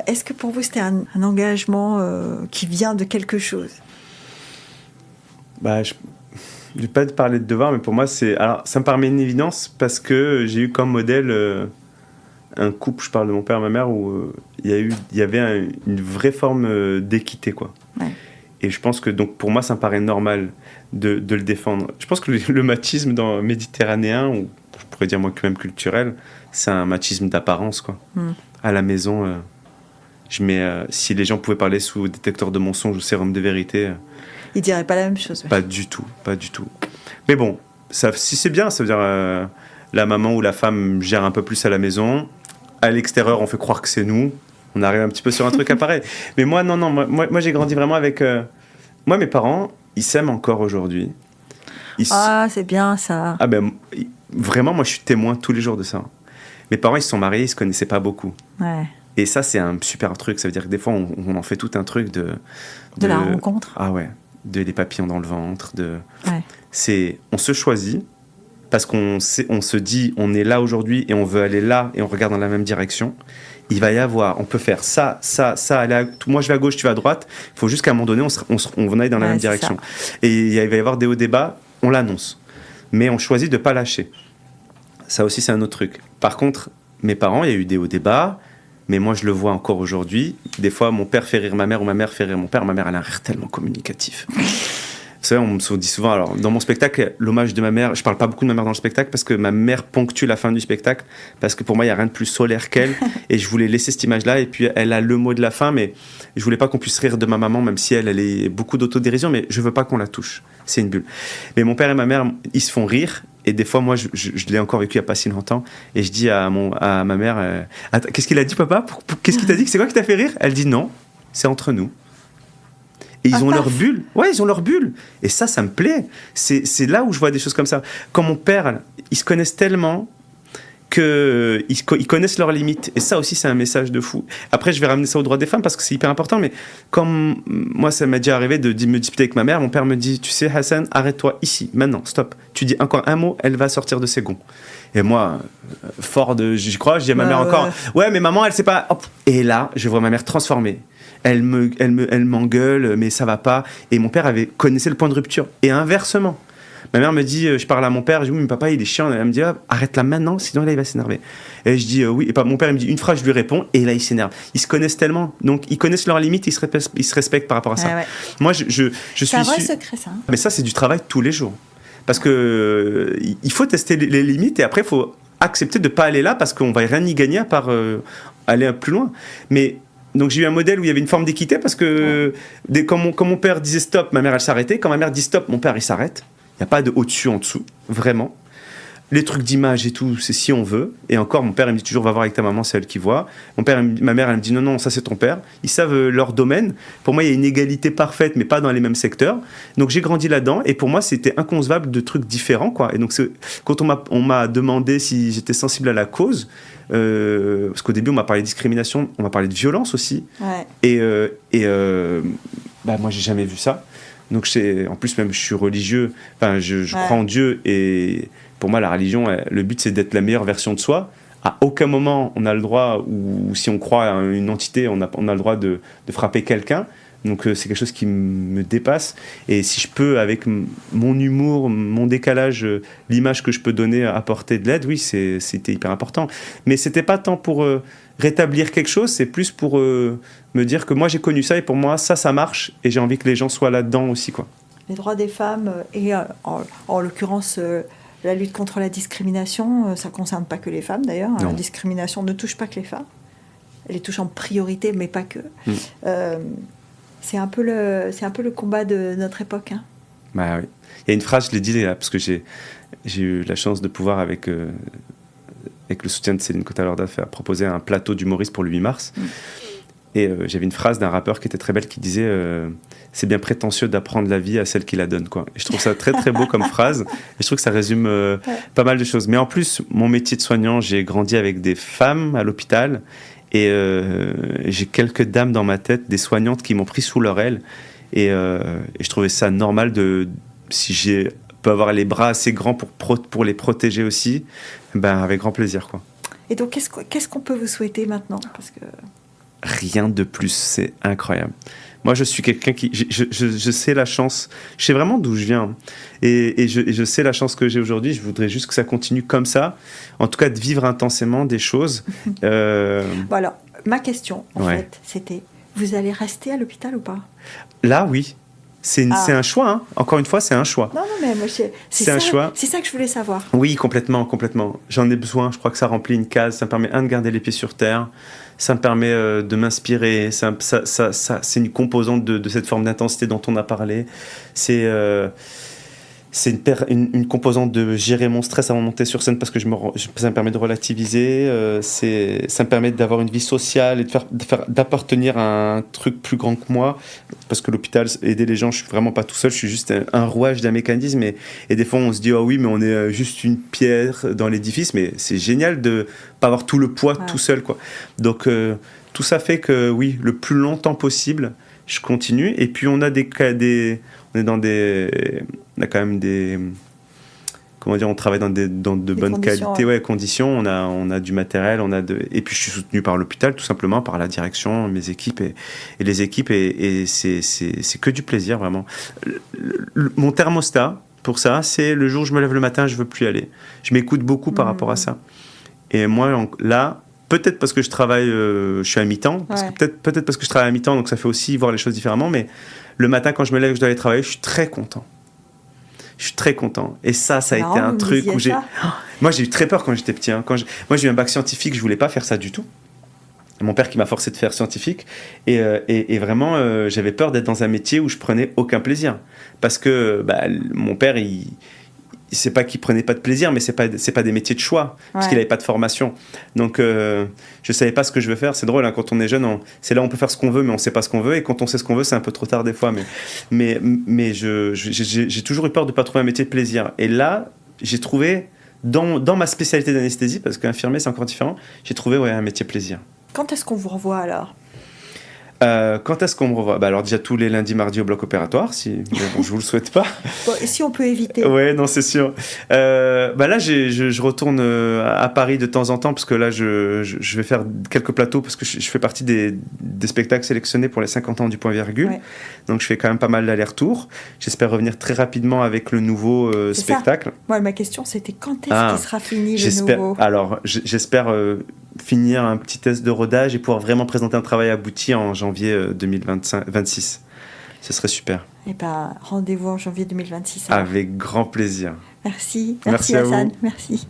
Est-ce que pour vous c'était un engagement qui vient de quelque chose? Je ne vais pas te parler de devoir, mais pour moi alors ça me paraît une évidence parce que j'ai eu comme modèle un couple, je parle de mon père et ma mère, où il y avait une vraie forme d'équité, quoi. Ouais. Et je pense que, donc, pour moi, ça me paraît normal de le défendre. Je pense que le machisme méditerranéen, ou je pourrais dire moi même culturel, c'est un machisme d'apparence, quoi. À la maison, si les gens pouvaient parler sous détecteur de mensonges ou sérum de vérité... ils diraient pas la même chose. Ouais. Pas du tout. Mais bon, si c'est bien, ça veut dire la maman ou la femme gère un peu plus à la maison. À l'extérieur, on fait croire que c'est nous. On arrive un petit peu sur un truc à pareil. Mais moi, non. Moi, j'ai grandi vraiment avec... Moi, mes parents, ils s'aiment encore aujourd'hui. C'est bien, ça. Ah ben, vraiment, moi, je suis témoin tous les jours de ça. Mes parents, ils se sont mariés, ils se connaissaient pas beaucoup. Ouais. Et ça, c'est un super truc. Ça veut dire que des fois, on en fait tout un truc de la rencontre. Ah ouais. Des papillons dans le ventre. On se choisit parce qu'on se dit, on est là aujourd'hui et on veut aller là et on regarde dans la même direction. Il va y avoir, on peut faire ça, moi je vais à gauche, tu vas à droite. Il faut juste qu'à un moment donné, on aille dans la même direction. Ça. Et il va y avoir des hauts débats, on l'annonce. Mais on choisit de ne pas lâcher. Ça aussi, c'est un autre truc. Par contre, mes parents, il y a eu des hauts débats, mais moi je le vois encore aujourd'hui. Des fois, mon père fait rire ma mère ou ma mère fait rire mon père. Ma mère, elle a un rire tellement communicatif. Vous savez, on me dit souvent, alors dans mon spectacle, l'hommage de ma mère, je parle pas beaucoup de ma mère dans le spectacle parce que ma mère ponctue la fin du spectacle, parce que pour moi, il n'y a rien de plus solaire qu'elle, et je voulais laisser cette image-là, et puis elle a le mot de la fin, mais je voulais pas qu'on puisse rire de ma maman, même si elle est beaucoup d'autodérision, mais je veux pas qu'on la touche, c'est une bulle. Mais mon père et ma mère, ils se font rire, et des fois, moi, je l'ai encore vécu il n'y a pas si longtemps, et je dis à ma mère, qu'est-ce qu'il a dit, papa? Qu'est-ce qu'il t'a dit? C'est quoi qui t'a fait rire? Elle dit non, c'est entre nous. Et ils ont leur bulle. Ouais, ils ont leur bulle. Et ça me plaît. C'est là où je vois des choses comme ça. Quand mon père, ils se connaissent tellement qu'ils connaissent leurs limites. Et ça aussi, c'est un message de fou. Après, je vais ramener ça aux droits des femmes parce que c'est hyper important. Mais comme moi, ça m'est déjà arrivé de me disputer avec ma mère, mon père me dit, tu sais, Hassan, arrête-toi ici, maintenant, stop. Tu dis encore un mot, elle va sortir de ses gonds. Et moi, fort j'y crois, je dis à ma mère encore, ouais, mais maman, elle sait pas. Hop. Et là, je vois ma mère transformée. Elle m'engueule, mais ça va pas. Et mon père connaissait le point de rupture. Et inversement, Ma mère me dit, je parle à mon père, je dis oui, mais papa, il est chiant. Elle me dit, ah, arrête là maintenant, sinon là, il va s'énerver. Et je dis oui. Et mon père, il me dit une phrase, je lui réponds, et là, il s'énerve. Ils se connaissent tellement, donc ils connaissent leurs limites, ils se respectent par rapport à ça. Ouais. Moi, je suis. C'est un vrai secret, ça. Mais ça, c'est du travail tous les jours. Parce que il faut tester les limites, et après, il faut accepter de ne pas aller là, parce qu'on va rien y gagner à part aller plus loin. Mais. Donc j'ai eu un modèle où il y avait une forme d'équité parce que quand mon père disait stop, ma mère elle s'arrêtait. Quand ma mère dit stop, mon père il s'arrête. Il n'y a pas de au-dessus, en dessous, vraiment. Les trucs d'image et tout, c'est si on veut. Et encore, mon père il me dit toujours va voir avec ta maman, c'est elle qui voit. Ma mère elle me dit non, ça c'est ton père. Ils savent leur domaine. Pour moi il y a une égalité parfaite, mais pas dans les mêmes secteurs. Donc j'ai grandi là-dedans et pour moi c'était inconcevable de trucs différents, quoi. Et donc quand on m'a demandé si j'étais sensible à la cause. Parce qu'au début on m'a parlé de discrimination, on m'a parlé de violence aussi, moi j'ai jamais vu ça. Donc en plus même je suis religieux, je crois en Dieu et pour moi la religion, le but c'est d'être la meilleure version de soi. À aucun moment on a le droit, ou si on croit à une entité, on a le droit de frapper quelqu'un. Donc c'est quelque chose qui me dépasse. Et si je peux, avec mon humour, mon décalage, l'image que je peux donner, apporter de l'aide, oui, c'était hyper important. Mais c'était pas tant pour rétablir quelque chose, c'est plus pour me dire que moi j'ai connu ça et pour moi ça marche et j'ai envie que les gens soient là-dedans aussi, quoi. Les droits des femmes et en l'occurrence la lutte contre la discrimination, ça ne concerne pas que les femmes d'ailleurs. La discrimination ne touche pas que les femmes. Elle les touche en priorité, mais pas que. C'est un peu le combat de notre époque. Hein. Bah oui. Il y a une phrase, je l'ai dit là, parce que j'ai eu la chance de pouvoir, avec le soutien de Céline Cotalorda, proposer un plateau d'humoristes pour le 8 mars. Et j'avais une phrase d'un rappeur qui était très belle qui disait c'est bien prétentieux d'apprendre la vie à celle qui la donne, quoi. Et je trouve ça très très beau comme phrase. Et je trouve que ça résume pas mal de choses. Mais en plus, mon métier de soignant, j'ai grandi avec des femmes à l'hôpital. Et j'ai quelques dames dans ma tête, des soignantes qui m'ont pris sous leur aile. Et je trouvais ça normal si je peux avoir les bras assez grands pour les protéger aussi, avec grand plaisir, quoi. Et donc, qu'est-ce qu'on peut vous souhaiter maintenant ? Parce que... Rien de plus, c'est incroyable. Moi, je suis quelqu'un qui... Je sais la chance, je sais vraiment d'où je viens. Et je sais la chance que j'ai aujourd'hui. Je voudrais juste que ça continue comme ça. En tout cas, de vivre intensément des choses. Alors, ma question, en fait, c'était, vous allez rester à l'hôpital ou pas ? Là, oui. C'est un choix, hein. Encore une fois, c'est un choix. Non, mais moi, c'est un choix. C'est ça que je voulais savoir. Oui, complètement. J'en ai besoin. Je crois que ça remplit une case. Ça me permet, de garder les pieds sur terre. Ça me permet de m'inspirer. C'est une composante de cette forme d'intensité dont on a parlé. C'est une composante de gérer mon stress avant de monter sur scène parce que ça me permet de relativiser. Ça me permet d'avoir une vie sociale et d'appartenir à un truc plus grand que moi. Parce que l'hôpital, aider les gens, je suis vraiment pas tout seul. Je suis juste un rouage d'un mécanisme. Et des fois, on se dit, oh oui, mais on est juste une pierre dans l'édifice. Mais c'est génial de pas avoir tout le poids tout seul, quoi. Donc, tout ça fait que, oui, le plus longtemps possible, je continue. Et puis, on a on a quand même on travaille dans de bonnes qualités, conditions. On a du matériel, et puis je suis soutenu par l'hôpital, tout simplement, par la direction, mes équipes et les équipes, et c'est que du plaisir, vraiment. Mon thermostat, pour ça, c'est le jour où je me lève le matin, je veux plus y aller. Je m'écoute beaucoup par rapport à ça. Et moi, là, peut-être parce que je travaille, je suis à mi-temps, peut-être parce que je travaille à mi-temps, donc ça fait aussi voir les choses différemment, mais le matin, quand je me lève et que je dois aller travailler, je suis très content. Et ça a été un truc où moi, j'ai eu très peur quand j'étais petit. Hein. Moi, j'ai eu un bac scientifique, je voulais pas faire ça du tout. Mon père qui m'a forcé de faire scientifique. Et vraiment, j'avais peur d'être dans un métier où je prenais aucun plaisir. Parce que mon père, c'est pas qu'il prenait pas de plaisir, mais c'est pas des métiers de choix, parce qu'il avait pas de formation. Donc je savais pas ce que je veux faire. C'est drôle, hein, quand on est jeune, c'est là où on peut faire ce qu'on veut, mais on sait pas ce qu'on veut, et quand on sait ce qu'on veut, c'est un peu trop tard des fois. Mais j'ai toujours eu peur de pas trouver un métier de plaisir. Et là, j'ai trouvé dans ma spécialité d'anesthésie, parce qu'infirmier c'est encore différent, j'ai trouvé un métier plaisir. Quand est-ce qu'on vous revoit alors ? Quand est-ce qu'on me revoit? Alors déjà tous les lundis, mardis au bloc opératoire, mais bon, je vous le souhaite pas. Bon, et si on peut éviter. Ouais, non, c'est sûr. Là, je retourne à Paris de temps en temps parce que là, je vais faire quelques plateaux parce que je fais partie des spectacles sélectionnés pour les 50 ans du Point Virgule. Ouais. Donc je fais quand même pas mal d'allers-retours. J'espère revenir très rapidement avec le nouveau spectacle. Moi, ma question, c'était quand est-ce qu'il sera fini le nouveau? Alors, j'espère finir un petit test de rodage et pouvoir vraiment présenter un travail abouti en janvier 2026. Ce serait super. Eh bien, rendez-vous en janvier 2026. Alors. Avec grand plaisir. Merci à Hassan. vous. Merci.